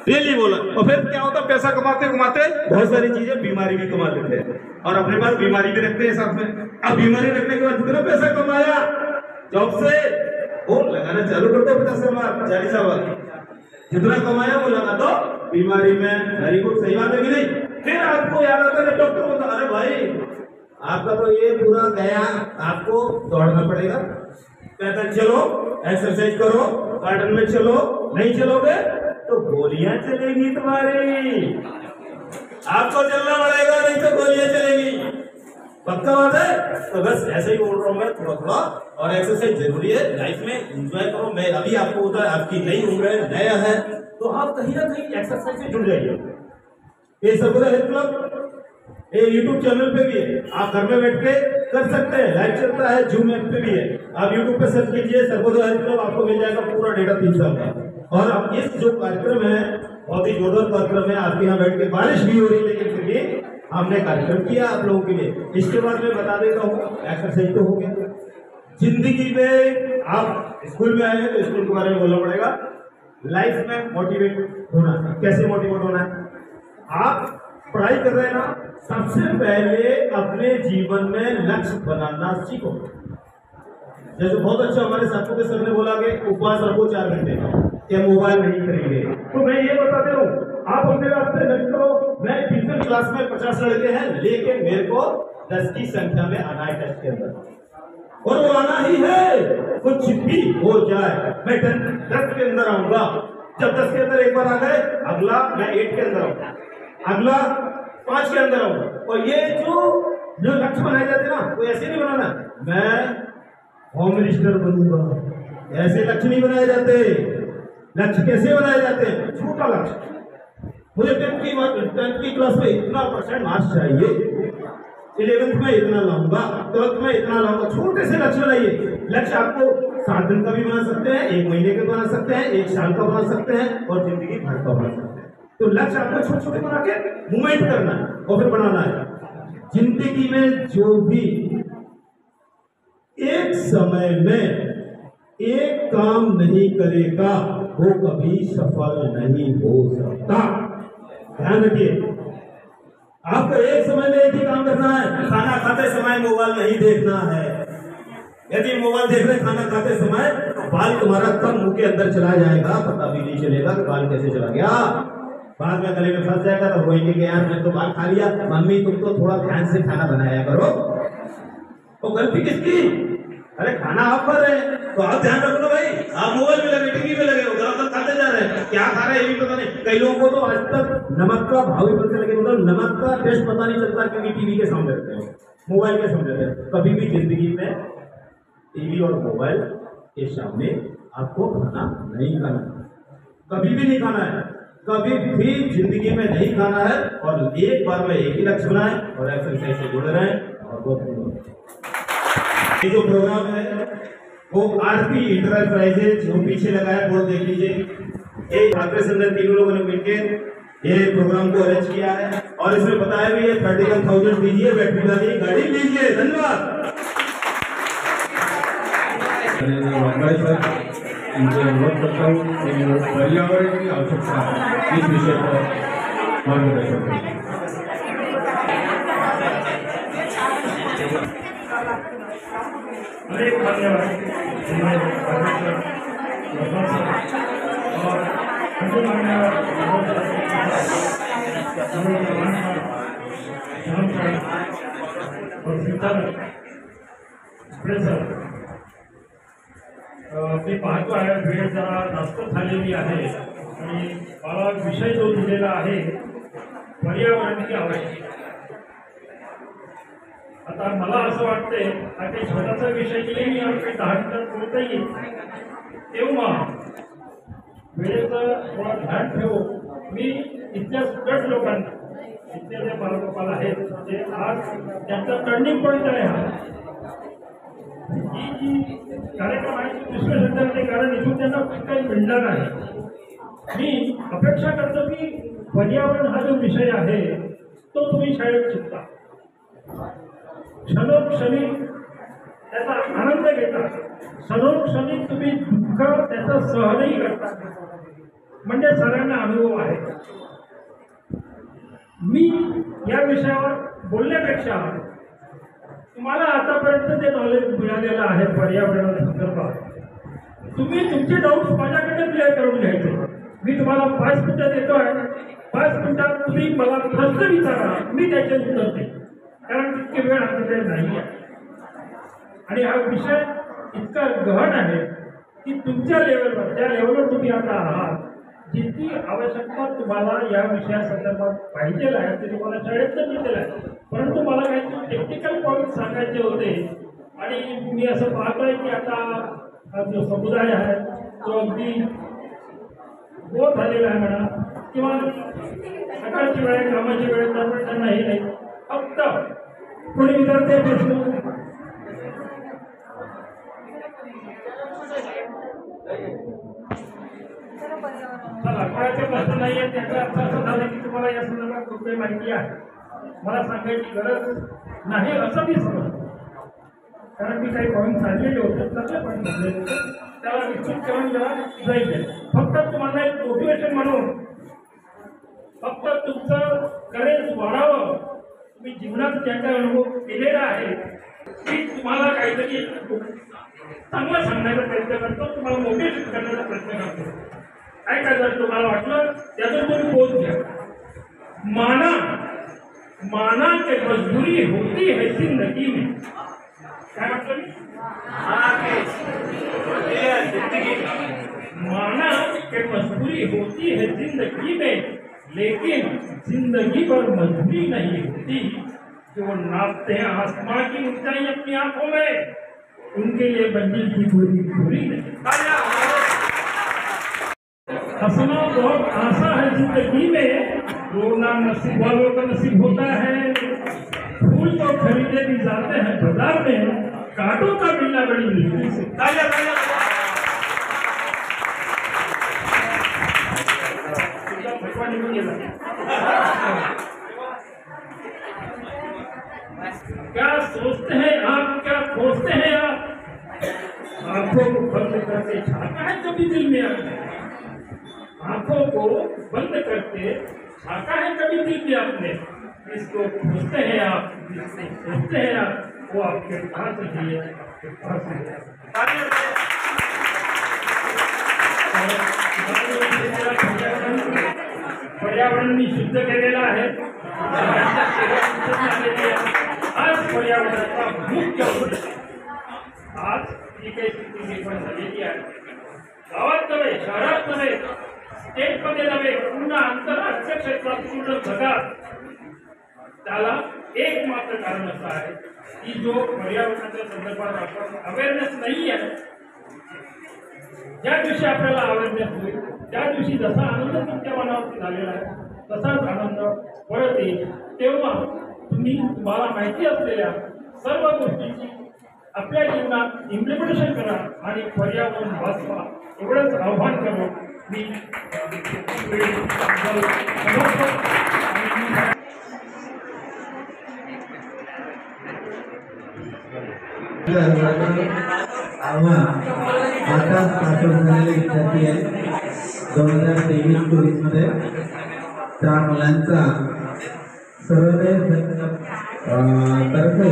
रियली बोला। और फिर क्या होता, पैसा कमाते कमाते बहुत सारी चीजें, बीमारी भी कमा लेते हैं, और अपने पास बीमारी भी रखते हैं साथ में। अब बीमारी रखने के बाद जितना पैसा कमाया जॉब से, वो लगाना चालू कर दो 50 साल 40 साल, जितना कमाया वो लगा दो बीमारी में। वेरी गुड, सही बात है कि नहीं? फिर आपको याद आता है, डॉक्टर बोलता, अरे भाई आपका तो ये पूरा गया, आपको दौड़ना पड़ेगा, पैदल चलो, एक्सरसाइज करो, गार्डन में चलो, नहीं चलोगे तो गोलियां चलेगी तुम्हारी, आपको चलना पड़ेगा, नहीं तो गोलियां चलेगी। पक्का बात है? तो बस ऐसे ही बोल रहा हूँ मैं, थोड़ा थोड़ा, और एक्सरसाइज जरूरी है लाइफ में, एंजॉय करो। मैं अभी आपको होता है, आपकी नई उम्र है, नया है, तो आप कहीं ना कहीं एक्सरसाइज से जुड़ जाइए। ये सर्वोदय हेल्थ क्लब ये यूट्यूब चैनल पे भी है, आप घर में बैठ के कर सकते हैं, लाइव चलता है, जूम ऐप पे भी है, आप यूट्यूब पे सर्च कीजिए सर्वोदय हेल्थ क्लब, आपको मिल जाएगा पूरा डेटा 3 साल का। और अब इस जो कार्यक्रम है, बहुत ही जोरदार कार्यक्रम है, आपके यहाँ बैठ के बारिश भी हो रही है, लेकिन फिर भी हमने कार्यक्रम किया आप लोगों के लिए। इसके बाद मैं बता देता हूँ, एक्सरसाइज तो हो गया, जिंदगी में आप स्कूल में आए हैं तो स्कूल के बारे में बोलना पड़ेगा। लाइफ में मोटिवेट होना, कैसे मोटिवेट होना है? आप पढ़ाई कर रहे हैं ना, सबसे पहले अपने जीवन में लक्ष्य बनाना सीखो। जैसे बहुत अच्छा हमारे साथियों के सर ने बोला कि उपवास रखो 4 घंटे का, या मोबाइल नहीं करेंगे, तो मैं ये बताते हूँ, आप अपने रास्ते लक्ष्य करो। मैं ट्यूशन क्लास में 50 लड़के हैं, लेकिन मेरे को 10 की संख्या में आना है टेस्ट के अंदर, और वो आना ही है, कुछ भी हो जाए मैं 10 के अंदर आऊंगा। जब 10 के अंदर एक बार आ गए, अगला मैं 8 के अंदर आऊंगा, अगला 5 के अंदर आऊंगा। और ये जो लक्ष्य बनाए जाते ना, वो ऐसे नहीं बनाना मैं होम मिनिस्टर बनूंगा, ऐसे लक्ष्य नहीं बनाए जाते। लक्ष्य कैसे बनाए जाते हैं? छोटा लक्ष्य, मुझे 10th की क्लास में इतना % मार्क्स चाहिए, 11th में इतना लाऊंगा, 12th में इतना लाऊंगा। छोटे से लक्ष्य बनाइए। लक्ष्य आपको 7 दिन का भी बना सकते हैं, 1 महीने का बना सकते हैं, 1 साल का बना सकते हैं, और जिंदगी भर का बना सकते हैं। तो लक्ष्य आपको छोटे छोटे बना के मूवमेंट करना है और फिर बनाना है। जिंदगी में जो भी एक समय में एक काम नहीं करेगा, वो कभी सफल नहीं हो सकता। ध्यान रखिए, आपको एक समय में एक ही काम करना है। खाना खाते समय मोबाइल नहीं देखना है। यदि मोबाइल देख रहे खाना खाते समय, तो बाल तुम्हारा कब मुंह के अंदर चला जाएगा, पता भी नहीं चलेगा कि बाल कैसे चला गया। बाद में गले में फंस जाएगा, तो रोएंगे कि यार मैं तो बाल खा लिया, मम्मी तुम तो थोड़ा ध्यान से खाना बनाया करो। तो गलती किसकी? अरे खाना आप कर रहे हैं तो आप ध्यान रखो भाई, आप मोबाइल में लगे, टीवी में लगे हो, गलत खाते जा रहे हैं, क्या खा रहे हैं ये भी पता नहीं। कई लोगों को तो आज तक नमक का भाव ही पता लगे, मतलब नमक का टेस्ट पता नहीं चलता, क्योंकि टीवी के सामने रहते हैं, मोबाइल के सामने रहते हैं। कभी भी जिंदगी में टीवी और मोबाइल के सामने आपको खाना नहीं खाना, कभी भी नहीं खाना है, कभी भी जिंदगी में नहीं खाना है। और एक बार में एक ही लक्ष्य बनाए और एक्सरसाइज से जुड़े रहें। और बहुत ये जो प्रोग्राम है वो आरती इंटरप्राइजेज जो पीछे लगा है बोर्ड देख लीजिए, ये छात्र संगठन तीनों लोगों ने मिलकर ये प्रोग्राम को अरेंज किया है और इसमें बताया भी है 31,000 दीजिए, बैटरी वाली गाड़ी लीजिए। धन्यवाद। इनसे अनुरोध करता हूँ कि पर्यावरण की आवश्यकता इस विषय पर मार्गदर्शन करें। अनेक धन्यवाद मी पाहतो आहे वेळ जरा जास्त झालेली आहे आणि मला विषय जो दिलेला आहे पर्यावरणाची आवश्यकता। आता मला असं वाटतंय हा काही छोटासा विषय नाही, आपण 10 मिनिटात बोलता येईल तेव्हा वेळेचं थोडं ध्यान ठेवू। मी इथल्या स्टुडंट लोकांना, इथले जे बालगोपाल आहेत ते आज त्यांचा टर्निंग पॉईंट आहे हा, ही जी कार्यक्रम आहे दुसऱ्या संदर्भाचे कारण इथून त्यांना खूप काही मिळणार आहे। मी अपेक्षा करतो की पर्यावरण हा जो विषय आहे तो तुम्ही शाळेत शिकता, क्षणोक्षणी त्याचा आनंद घेता, क्षणोक्षणी तुम्ही दुःख त्याचा सहनही करता, म्हणजे सगळ्यांना अनुभव आहे। मी या विषयावर बोलण्यापेक्षा तुम्हाला आतापर्यंत जे नॉलेज मिळालेलं आहे पर्यावरणासंदर्भात, तुम्ही तुमचे डाऊट्स माझ्याकडे क्लिअर करून घ्यायचे। मी तुम्हाला 5 मिनिटं देतोय, 5 मिनिटात तुम्ही मला प्रश्न विचारा, मी त्याचे उत्तर देईन, कारण तितके वेळ आमच्याकडे नाही आहे। आणि हा विषय इतका गहन आहे की तुमच्या लेवलवर, ज्या लेवलवर तुम्ही आता आहात, जितकी आवश्यकता तुम्हाला या विषयासंदर्भात पाहिजे आहे ते तुम्हाला शाळेत मिळेल आहे। परंतु मला काही टेक्निकल पॉईंट सांगायचे होते आणि मी असं पाहतोय की आता हा जो समुदाय आहे तो अगदी बोर झालेला आहे म्हणा, किंवा सकाळची वेळ कामाची वेळ त्यामुळे त्यांना हे नाही। फक्त कोणी विचारते प्रश्न, लढायचे प्रश्न नाही आहे, त्याचा अर्थ असा झाला की तुम्हाला या संदर्भात खूप काही माहिती आहे, मला सांगायची गरज नाही असं मी समजतो। कारण मी काही पॉईंट सांगलेले होते, चांगले पॉईंट सांगलेले होते, त्याला विस्तृत करून जरा जायचे। फक्त तुम्हाला एक मोटिवेशन म्हणून, फक्त तुमचं करेज वाढावं, तुम्ही जीवनात ज्या काही अनुभव केलेला आहे की तुम्हाला काहीतरी चांगलं सांगण्याचा प्रयत्न करतो, तुम्हाला मोटिवेट करण्याचा प्रयत्न करतो। काय काय जर तुम्हाला वाटलं त्यातून तुम्ही बोध घ्या। माना के मजबूरी होती है जिंदगी में, क्या मतलब माना के मजबूरी होती है जिंदगी में, लेकिन जिंदगी पर मजबूरी नहीं होती। जो नापते हैं आसमां की ऊंचाई अपनी आंखों में, उनके लिए मंजिल की दूरी दूरी नहीं। हंसना बहुत आसान है जिंदगी में, रोना नसीब वालों का नसीब होता है। फूल तो खरीदे भी जाते हैं बाजार में, कांटों का मिलना बड़ी मुश्किल से। क्या सोचते हैं आप, क्या खोजते हैं आप? आंखों को बंद करके झांका है कभी दिल में आपने? आंखों को बंद करके झांका है कभी दिल में आपने? इसको खोजते हैं आप, जिसको खोजते हैं आप, वो आपके पास ही है, आपके पास ही है। पर्यावरण शुद्ध केलेला आहे। आज पर्यावरणाचा मुख्य उद्देश, आज जी काही स्थिती निर्माण झालेली आहे, गावात नव्हे शहरात नव्हे, स्टेटमध्ये नव्हे पूर्ण आंतरराष्ट्रीय क्षेत्रात पूर्ण जगात त्याला एक मात्र कारण असं आहे की जो पर्यावरणाच्या संदर्भात आपण अवेअरनेस नाही आहे. ज्या दिवशी आपल्याला अवेअरनेस होईल त्या दिवशी जसा आनंद तुमच्या मनावरती झालेला आहे तसाच आनंद परत येईल. तेव्हा तुम्हाला माहिती असलेल्या सर्व गोष्टींची आपल्या जीवनात इम्प्लिमेंटेशन करा आणि पर्यावरण वाचवा एवढंच आव्हान करून मी आव्हान आताच पाठवून झालेले विद्यार्थी आहे 2023-24 मध्ये त्या मुलांचा सर्वोदय तर्फे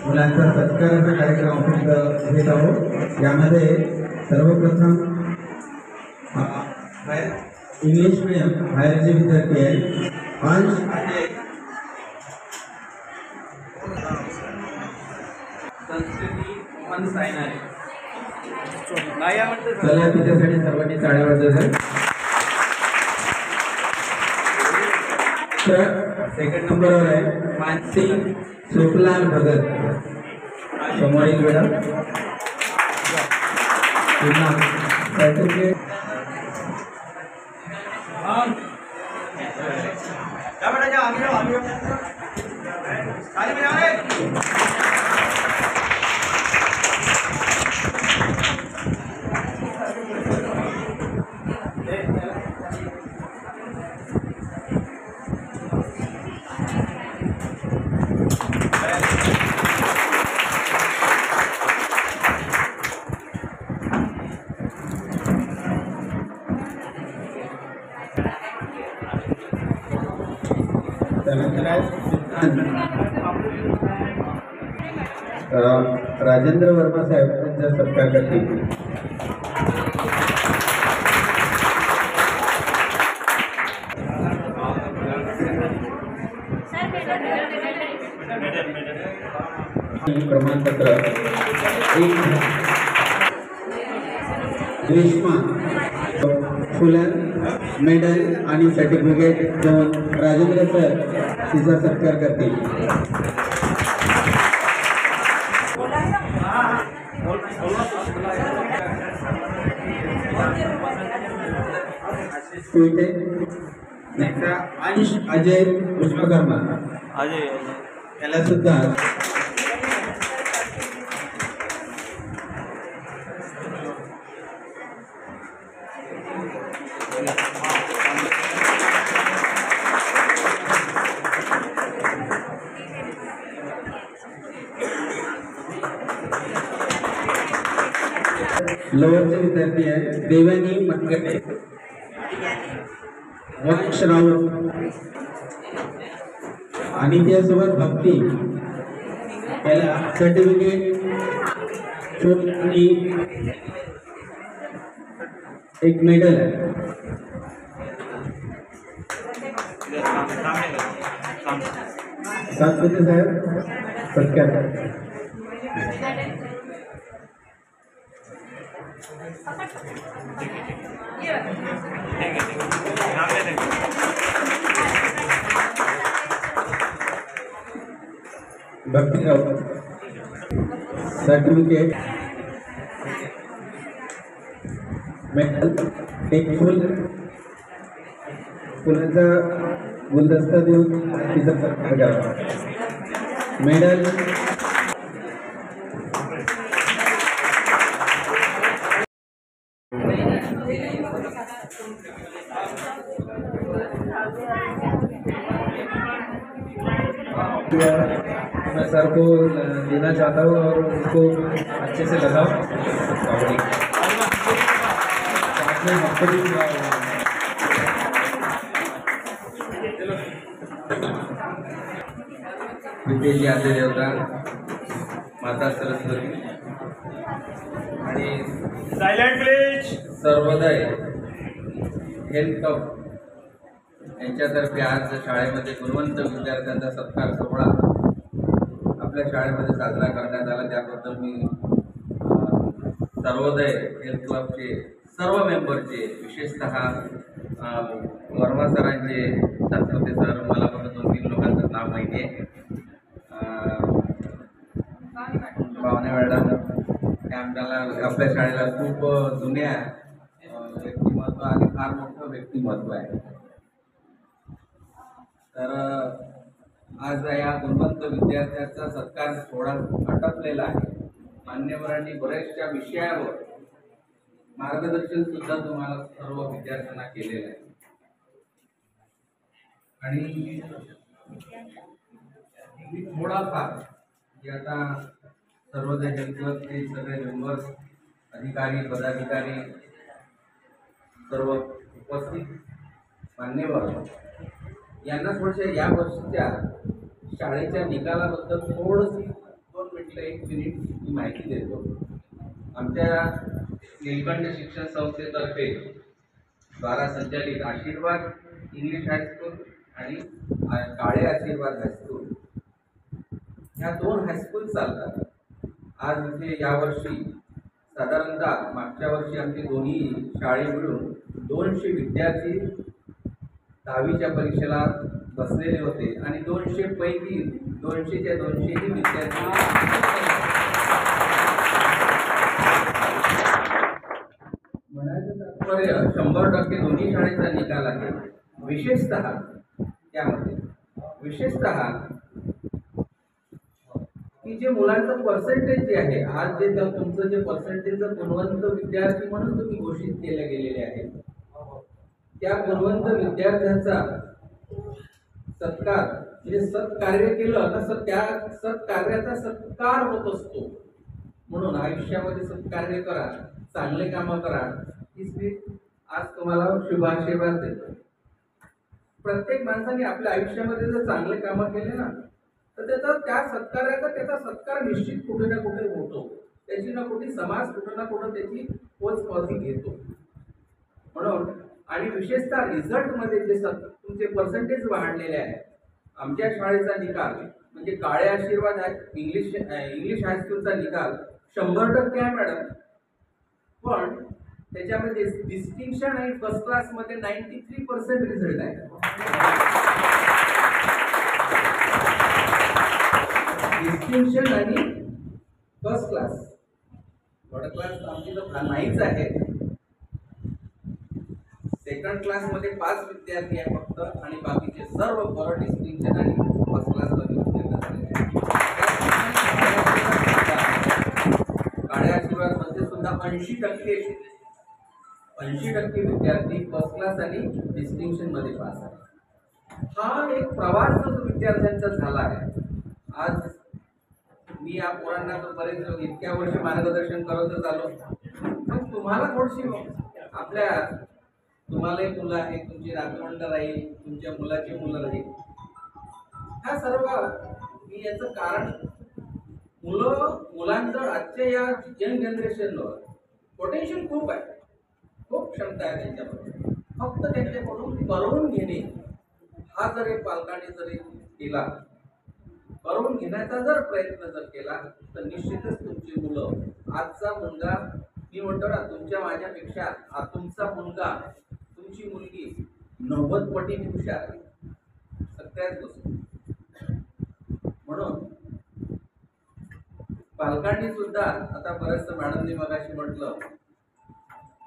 मुलांचा सत्काराचा कार्यक्रम आपण घेत आहोत. यामध्ये सर्वप्रथम इंग्लिश मीडियम बाहेरचे विद्यार्थी आहेत अंश चला तिच्यासाठी सर्वांनी टाळ्या वाजवत. सेकंड नंबरवर आहे मानसी सुखलाल भगत. समोरील वेळा सर्टिफिकेट राजेंद्र वर्मा साहेब त्यांचा सत्कार करतील. प्रमाणपत्र एक ग्रीष्मा फुलन मेडल आणि सर्टिफिकेट देऊन राजेंद्र सर तिचा सत्कार करतील. नेक्स्ट अंश अजय विश्वकर्मा याला सुद्धा लोअरचे विद्यार्थी आहे देवानी मटकटे वंश राऊत आणि त्यासोबत भक्ती याला सर्टिफिकेट आणि एक मेडल आहे. सातपुते साहेब सत्कार भक्ति राउत सर्टिफिकेट मेडल एक फुलाचा गुलदस्ता देऊन तिचा सत्कार करावा. मेडल मैं सर को देना चाहता हूँ और उसको अच्छे से लगाओ. विद्येची आद्य देवता माता सरस्वती आणि silent please Sarvodaya health cup यांच्यातर्फे आज शाळेमध्ये गुणवंत विद्यार्थ्यांचा सत्कार सोहळा आपल्या शाळेमध्ये साजरा करण्यात आला. त्याबद्दल मी सर्वोदय हेल्थ क्लबचे सर्व मेंबरचे विशेषतः वर्मा सरांचे सातपुते सर, मला फक्त 2-3 लोकांचं नाव माहिती आहे. पावणे मॅडम त्या आमच्याला आपल्या शाळेला खूप जुन्या व्यक्तिमत्व आणि फार मोठं व्यक्तिमत्व आहे. तर आज या गुणवंत विद्यार्थ्यांचा सत्कार सोहळा आटपलेला आहे. मान्यवरांनी बऱ्याचशा विषयावर मार्गदर्शन सुद्धा तुम्हाला सर्व विद्यार्थ्यांना केलेलं आहे. आणि थोडाफार जे आता सर्वोदय हेल्थ क्लबचे सगळे मेंबर्स, अधिकारी, पदाधिकारी, सर्व उपस्थित मान्यवर यांना थोडशा या वर्षीच्या शाळेच्या निकालाबद्दल थोडंशी 2 मिनिटं 1 मिनिट मी माहिती देतो. आमच्या नीलकंठ शिक्षण संस्थेतर्फे 12 संचालित आशीर्वाद इंग्लिश हायस्कूल आणि काळे आशीर्वाद हायस्कूल ह्या 2 हायस्कूल चालतात. आज इथे यावर्षी साधारणतः मागच्या वर्षी आमचे दोन्ही शाळे मिळून 200 विद्यार्थी 10वीच्या परीक्षेला बसलेले होते आणि 200 पैकी 200च्या 200ही विद्यार्थी म्हणायचं तात्पर्य 100% दोन्ही शाळेचा निकाल आहे. विशेषतः की जे मुलांचं पर्सेंटेज जे आहे, आज जे तुमचं जे पर्सेंटेज गुणवंत विद्यार्थी म्हणून तुम्ही घोषित केले गेलेले आहेत, त्या गुणवंत विद्यार्थ्यांचा सत्कार म्हणजे सत्कार्य केलं तर त्या सत्कार्याचा सत्कार होत असतो. म्हणून आयुष्यामध्ये सत्कार्य करा, चांगले कामं करा, हीच मी आज तुम्हाला शुभाशीर्वाद देतो. प्रत्येक माणसाने आपल्या आयुष्यामध्ये जर चांगले कामं केले ना तर त्या सत्कार निश्चित कुठे ना कुठे होतो. त्याची ना कुठे समाज कुठं ना कुठं त्याची पोचपावती घेतो. म्हणून आणि विशेषतः रिझल्टमध्ये जे तुमचे पर्सेंटेज वाढलेले आहे, आमच्या शाळेचा निकाल म्हणजे काळे आशीर्वाद इंग्लिश हायस्कूलचा निकाल 100% आहे मॅडम. पण त्याच्यामध्ये डिस्टिंक्शन आणि फर्स्ट क्लासमध्ये 93% रिझल्ट आहे. डिस्टिंक्शन आणि फर्स्ट क्लास, थर्ड क्लास आमची तर नाहीच आहे. सेकंड क्लासमध्ये 5 विद्यार्थी आहे फक्त आणि बाकीचे सर्व बरं डिस्टिंक्शन आणि फर्स्ट क्लासमध्ये काळ्या आशीर्वादमध्ये सुद्धा 80% विद्यार्थी फर्स्ट क्लास आणि डिस्टिंक्शन मध्ये पास आहे. हा एक प्रवास जो विद्यार्थ्यांचा झाला आहे. आज मी या पोरांना तर बरेच इतक्या वर्ष मार्गदर्शन करतच आलो, पण तुम्हाला थोडीशी तुम्हालाही मुलं आहे, तुमची नातवंड राहील, तुमच्या मुलाची मुलं राहील. हा सर्व मी याचं कारण मुलांचं आजच्या या यंग जनरेशनवर पोटेन्शियल खूप आहे, खूप क्षमता आहे त्यांच्यामध्ये. फक्त त्यांच्याकडून करून घेणे हा जर एक पालकांनी जरी केला, करून घेण्याचा जर प्रयत्न जर केला तर निश्चितच तुमची मुलं, आजचा मुलगा मी म्हणतो ना, तुमच्या माझ्यापेक्षा तुमचा मुलगा तुमची मुलगी 90 पटीने हुशार आहे सगळ्याच गोष्टी. म्हणून पालकांनी सुद्धा आता बरंचसं मॅडमने मगाशी म्हटलं,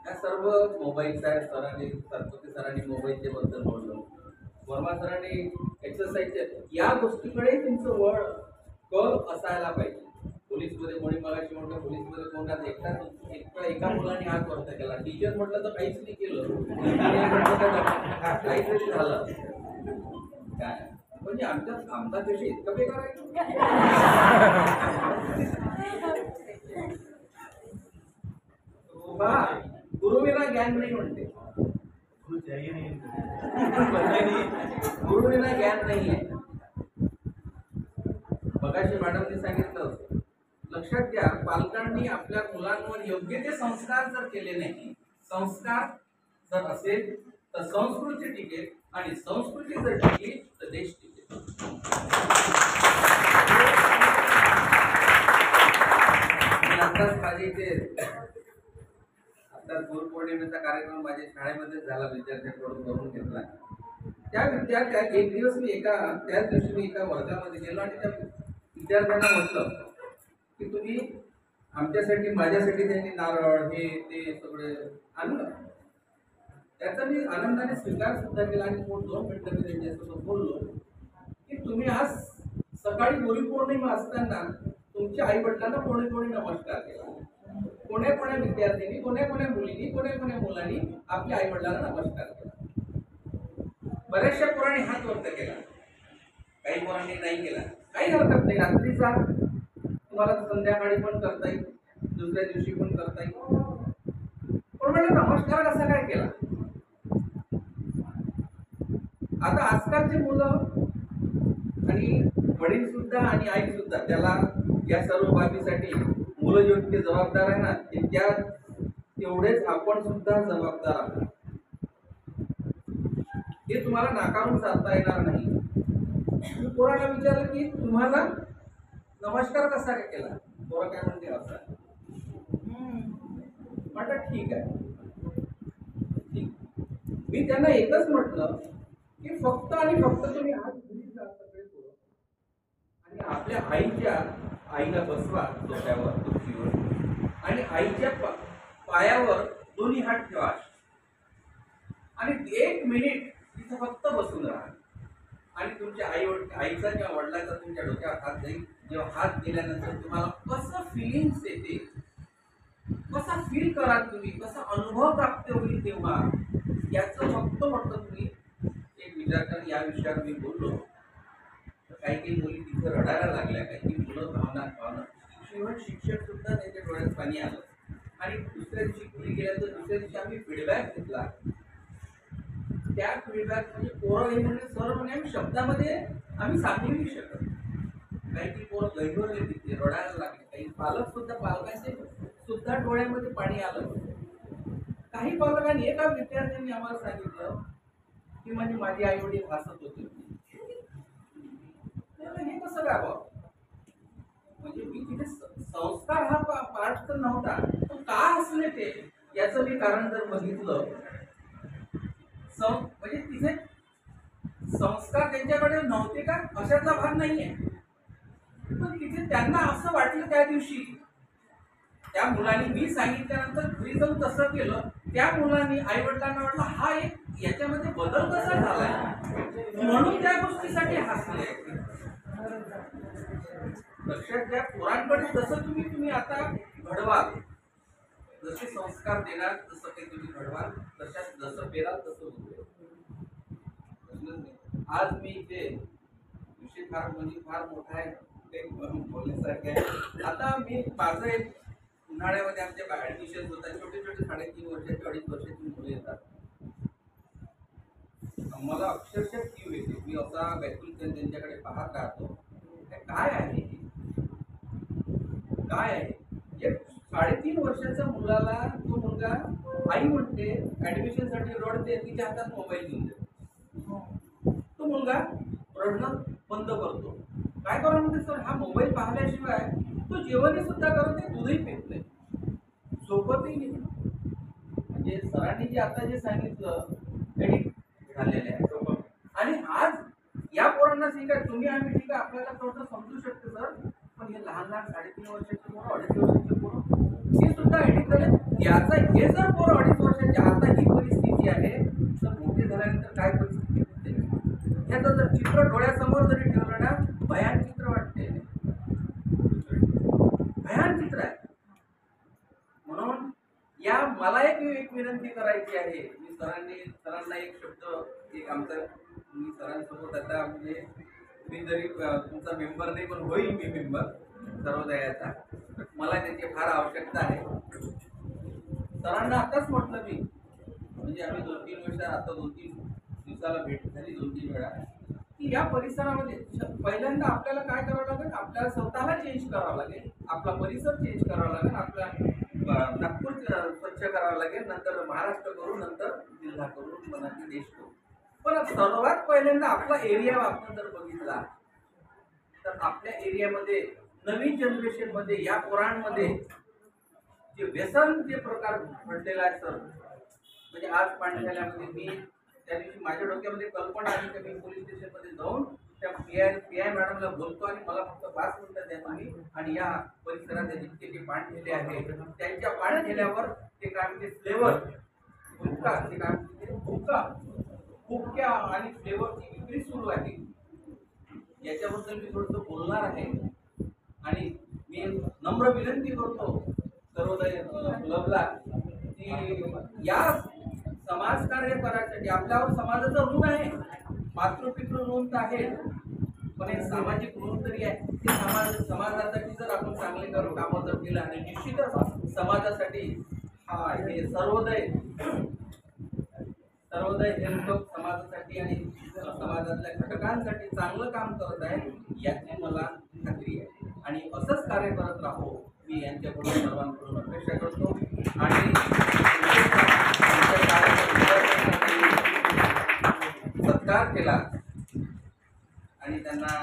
या सर्व मोबाईलच्या सरस्वती सरांनी मोबाईलच्या बद्दल बोललं, वर्मा सरांनी एक्सरसाइजच्या या गोष्टीकडे तुमचं कल असायला पाहिजे. पोलीसमध्ये कोणी मगाशी म्हटलं, पोलीसमध्ये कोणाला एका मुलाने हात वरता केला, टीचर म्हटलं तर काहीच नाही केलं, काहीतरी झालं काय म्हणजे आमचा पेशा इतका बेकार आहे. गुरुविना ज्ञान नाही म्हणते, गुरुविना ज्ञान नाही आहे. मगाशी मॅडमने सांगितलं, लक्षात घ्या, पालकांनी आपल्या मुलांवर योग्य ते संस्कार जर केले नाही, संस्कार जर असेल तर संस्कृती टिकेल आणि संस्कृती जर टिकली तर देश टिकेल. आताच माझे इथे आता गुरुपौर्णिमेचं दिनाचा कार्यक्रम माझ्या शाळेमध्ये झाला, विद्यार्थ्यांकडून करून घेतला. त्या एक दिवस त्याच दिवशी मी एका वर्गामध्ये गेलो आणि त्या विद्यार्थ्यांना म्हटलं की तुम्ही आमच्यासाठी, माझ्यासाठी त्यांनी नारळ हे ते सगळे आणलं. त्याचा मी आनंदाने स्वीकार सुद्धा केला आणि 2 मिनिटं मी त्यांच्यासोबत बोललो की तुम्ही आज सकाळी गुरुपौर्णिमा असताना तुमच्या आई वडिलांना कोणी नमस्कार केला, कोण्या विद्यार्थ्यांनी, कोण्या मुलींनी, कोण्या मुलांनी आपल्या आई वडिलांना नमस्कार केला. बऱ्याचशा पोरांनी हात वरत केला, काही पोरांनी नाही केला. काही हरकत नाही, रात्रीचा तुम्हाला संध्याकाळी पण करता येईल, दुसऱ्या दिवशी पण करता येईल. पण म्हणजे नमस्कार कसा काय केला? आता आजकालची मुलं आणि वडील सुद्धा आणि आई सुद्धा त्याला या सर्व बाबीसाठी मुलं जेवढे जबाबदार आहे ना, तेवढेच आपण सुद्धा जबाबदार आहात. हे तुम्हाला नाकारून चालता येणार नाही. मी पोराला विचारलं की तुम्हाला नमस्कार कसा काय केला? पोरं काय म्हणते असा. म्हटलं ठीक आहे. मी त्यांना एकच म्हटलं की फक्त आणि फक्त तुम्ही आज घरी जा सगळे पोरं आणि आपल्या आईला बसवा डोक्यावर, खुर्चीवर, आणि आईच्या पायावर दोन्ही हात ठेवा आणि 1 मिनिट तिथं फक्त बसून राहा. आणि तुमच्या आईचा किंवा वडिलाचा तुमच्या डोक्यावर हात जाईल. जेव्हा हात दिल्यानंतर तुम्हाला कसं फिलिंग्स येते, कसा फील कराल तुम्ही, कसा अनुभव प्राप्त होईल, तेव्हा याचं फक्त तुम्ही एक विचार करा. या विषयावर मी बोललो तर काही मुली तिथे रडायला लागल्या, काही मुलं भावना शिक्षक सुद्धा त्यांच्या डोळ्यात पाणी आलं. आणि दुसऱ्या दिवशी घरी गेल्यानंतर दुसऱ्या दिवशी आम्ही फीडबॅक घेतला. त्या फीडबॅक म्हणजे पोरं हे म्हणजे सर म्हणे आम्ही शब्दामध्ये आम्ही सांगू नाही शकत. काही पोरं गैरवरले तिथे रडायला लागले, काही पालक सुद्धा, पालकांचे सुद्धा डोळ्यामध्ये पाणी आलं. काही पालकांनी, एका विद्यार्थ्यांनी आम्हाला सांगितलं की म्हणजे माझी आई वडील हसत होते. हे कसं काय बघ, म्हणजे मी तिथे संस्कार हा पाठ तर नव्हता, पण का हसले ते याचं मी कारण जर बघितलं, म्हणजे तिथे संस्कार त्यांच्याकडे नव्हते का अशातला भाग नाहीये. पण तिथे त्यांना असं वाटलं त्या दिवशी, त्या मुलांनी मी सांगितल्यानंतर घरी जाऊन तसं केलं, त्या मुलांनी आई वडिलांना वाटलं हा एक याच्यामध्ये बदल कसा झालाय, म्हणून त्या गोष्टीसाठी हसले. लक्षात घ्या, पोरांकडे जसं तुम्ही आता घडवाल, जसे संस्कार देणार तसं काही तुम्ही घडवाल, जसं पेराल तसं होईल. आज मी इथे विषय फार मोठा आहे, बोलण्यासारखे आहे. आता मी माझं एक उन्हाळ्यामध्ये आमच्या ऍडमिशन होतात, छोटे 3.5 वर्षाची 2.5 वर्षाची मुलं येतात. मला अक्षरशः कीव येते, मी असा व्याकुल त्यांच्याकडे पाहत राहतो. काय आहे, काय आहे? एक 3.5 वर्षाच्या मुलाला, तो मुलगा आई म्हणते ऍडमिशन साठी रडते, तिच्या हातात मोबाईल घेऊन देतो. तो मुलगा रडणं बंद करतो. काय करा म्हणते सर, हा मोबाईल पाहिल्याशिवाय तो जेवणही सुद्धा करत नाही, दूधही पित नाही, झोपतही नाही. म्हणजे सरांनी जे आता जे सांगितलं एडिट झालेलं आहे. आणि आज या पोरांना शिकाय तुम्ही आम्ही ठीक आहे, आपल्याला थोडं समजू शकतो सर, पण हे लहान 3.5 वर्षाचे पोरं, 2.5 वर्षाचे पोरं, हे सुद्धा एडिट झाले. याचा हे जर पोरं 2.5 वर्षाचे आता ही परिस्थिती आहे, तर मोठे झाल्यानंतर काय परिस्थिती होते याचं जर चित्र डोळ्यासमोर जरी ठेवलं ना, भयान चित्र वाटते, भयान चित्र आहे. म्हणून या मला एक विनंती करायची आहे. मी सरांना एक शब्द, एक आमचा, मी सरांसोबत आता म्हणजे मी जरी तुमचा मेंबर नाही पण होईल मी मेंबर सर्वोदयाचा, मला त्याची फार आवश्यकता आहे. सरांना आताच म्हटलं मी, म्हणजे आम्ही 2-3 वर्ष आता 2-3 दिवसाला भेट झाली 2-3 वेळा, की या परिसरामध्ये पहिल्यांदा आपल्याला काय करावं लागेल, आपल्याला स्वतःला चेंज करावं लागेल, आपला परिसर चेंज करावा लागेल, आपला नागपूर स्वच्छ करावं लागेल, नंतर महाराष्ट्र करू, नंतर जिल्हा करू, मनाची देश करू. पण सर्वात पहिल्यांदा आपला एरिया आपण जर बघितला तर आपल्या एरियामध्ये नवीन जनरेशन मध्ये या पोरांमध्ये जे व्यसन जे प्रकार घडलेला आहे सर, म्हणजे आज पाठशाल्यामध्ये मी त्या दिवशी माझ्या डोक्यामध्ये कल्पना आली की मी पोलीस स्टेशनमध्ये जाऊन त्या पीआय मॅडमला बोलतो आणि मला फक्त 5 मिनिटं द्या तुम्ही आणि या परिसरात जितके जे पाठ केले आहे त्यांच्या पाठ केल्यावर ते काम ते फ्लेवर हुक्का ते काम हुक्क्या आणि फ्लेवरची विक्री सुरू आहे याच्याबद्दल मी थोडंसं बोलणार आहे आणि मी नम्र विनंती करतो सर्वोदय क्लबला की या समाजकार्य करायसाठी आपल्यावर समाजाचं ऋण आहे मातृपितृ ऋण तर आहे पण एक सामाजिक ऋण तरी आहे ते समाजासाठी जर आपण चांगले कामं जर केलं आणि निश्चितच समाजासाठी हे सर्वोदय हेल्थ क्लब समाजासाठी आणि समाजातल्या घटकांसाठी चांगलं काम करत आहे याची मला खात्री आहे आणि असंच कार्य करत राहू मी यांच्याकडून सर्वांकडून अपेक्षा करतो आणि सत्कार केला आणि त्यांना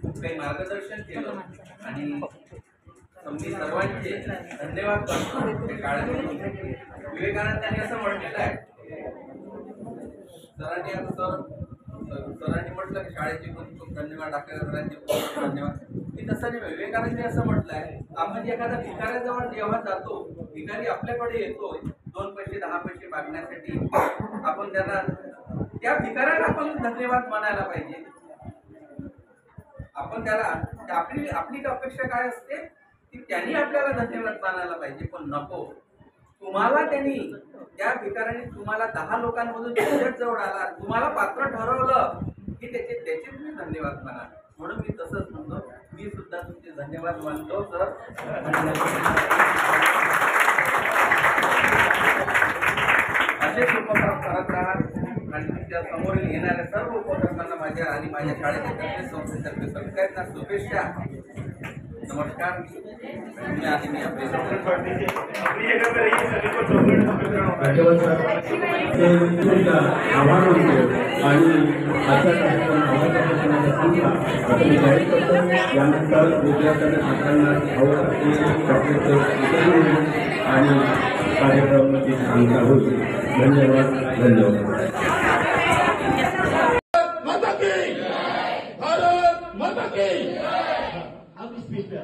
खूप काही मार्गदर्शन केलं आणि मी सर्वांचे धन्यवाद करतो त्या काळात विवेकानंदांनी असं म्हटलेलं आहे सरांनी म्हटलं की शाळेचे खूप धन्यवाद सरांचे खूप धन्यवाद की तसं नाही विवेकानंदांनी असं म्हटलं आहे आपण एखाद्या भिकाऱ्याजवळ जेव्हा जातो भिकारी आपल्याकडे येतो 2 पैसे 10 पैसे मागण्यासाठी आपण त्यांना त्या भिकाऱ्याला आपण धन्यवाद म्हणायला पाहिजे आपण त्याला आपली अपेक्षा काय असते की त्यांनी आपल्याला धन्यवाद मानायला पाहिजे पण नको तुम्हाला त्यांनी त्या भिकाऱ्याने तुम्हाला 10 लोकांमधून जवळ आला तुम्हाला पात्र ठरवलं की त्याचे तुम्ही धन्यवाद माना म्हणून मी तसंच म्हणतो मी सुद्धा तुमचे धन्यवाद मानतो सर असेच उपक्रम करत राहा आणि त्या समोरील येणाऱ्या सर्व उपक्रमांना माझ्या आणि माझ्या शाळेच्या तर्फे संस्थेतर्फे सगळ्यांना शुभेच्छा नमस्कार मी आपले आभार मानतो आणि आजचा कार्यक्रम यानंतर विद्यार्थ्यांना छात्रांना आणि कार्यक्रमाची सांगता होईल धन्यवाद भारत माता की हम स्पीच पे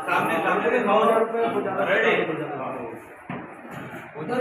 सामने रेडी उधर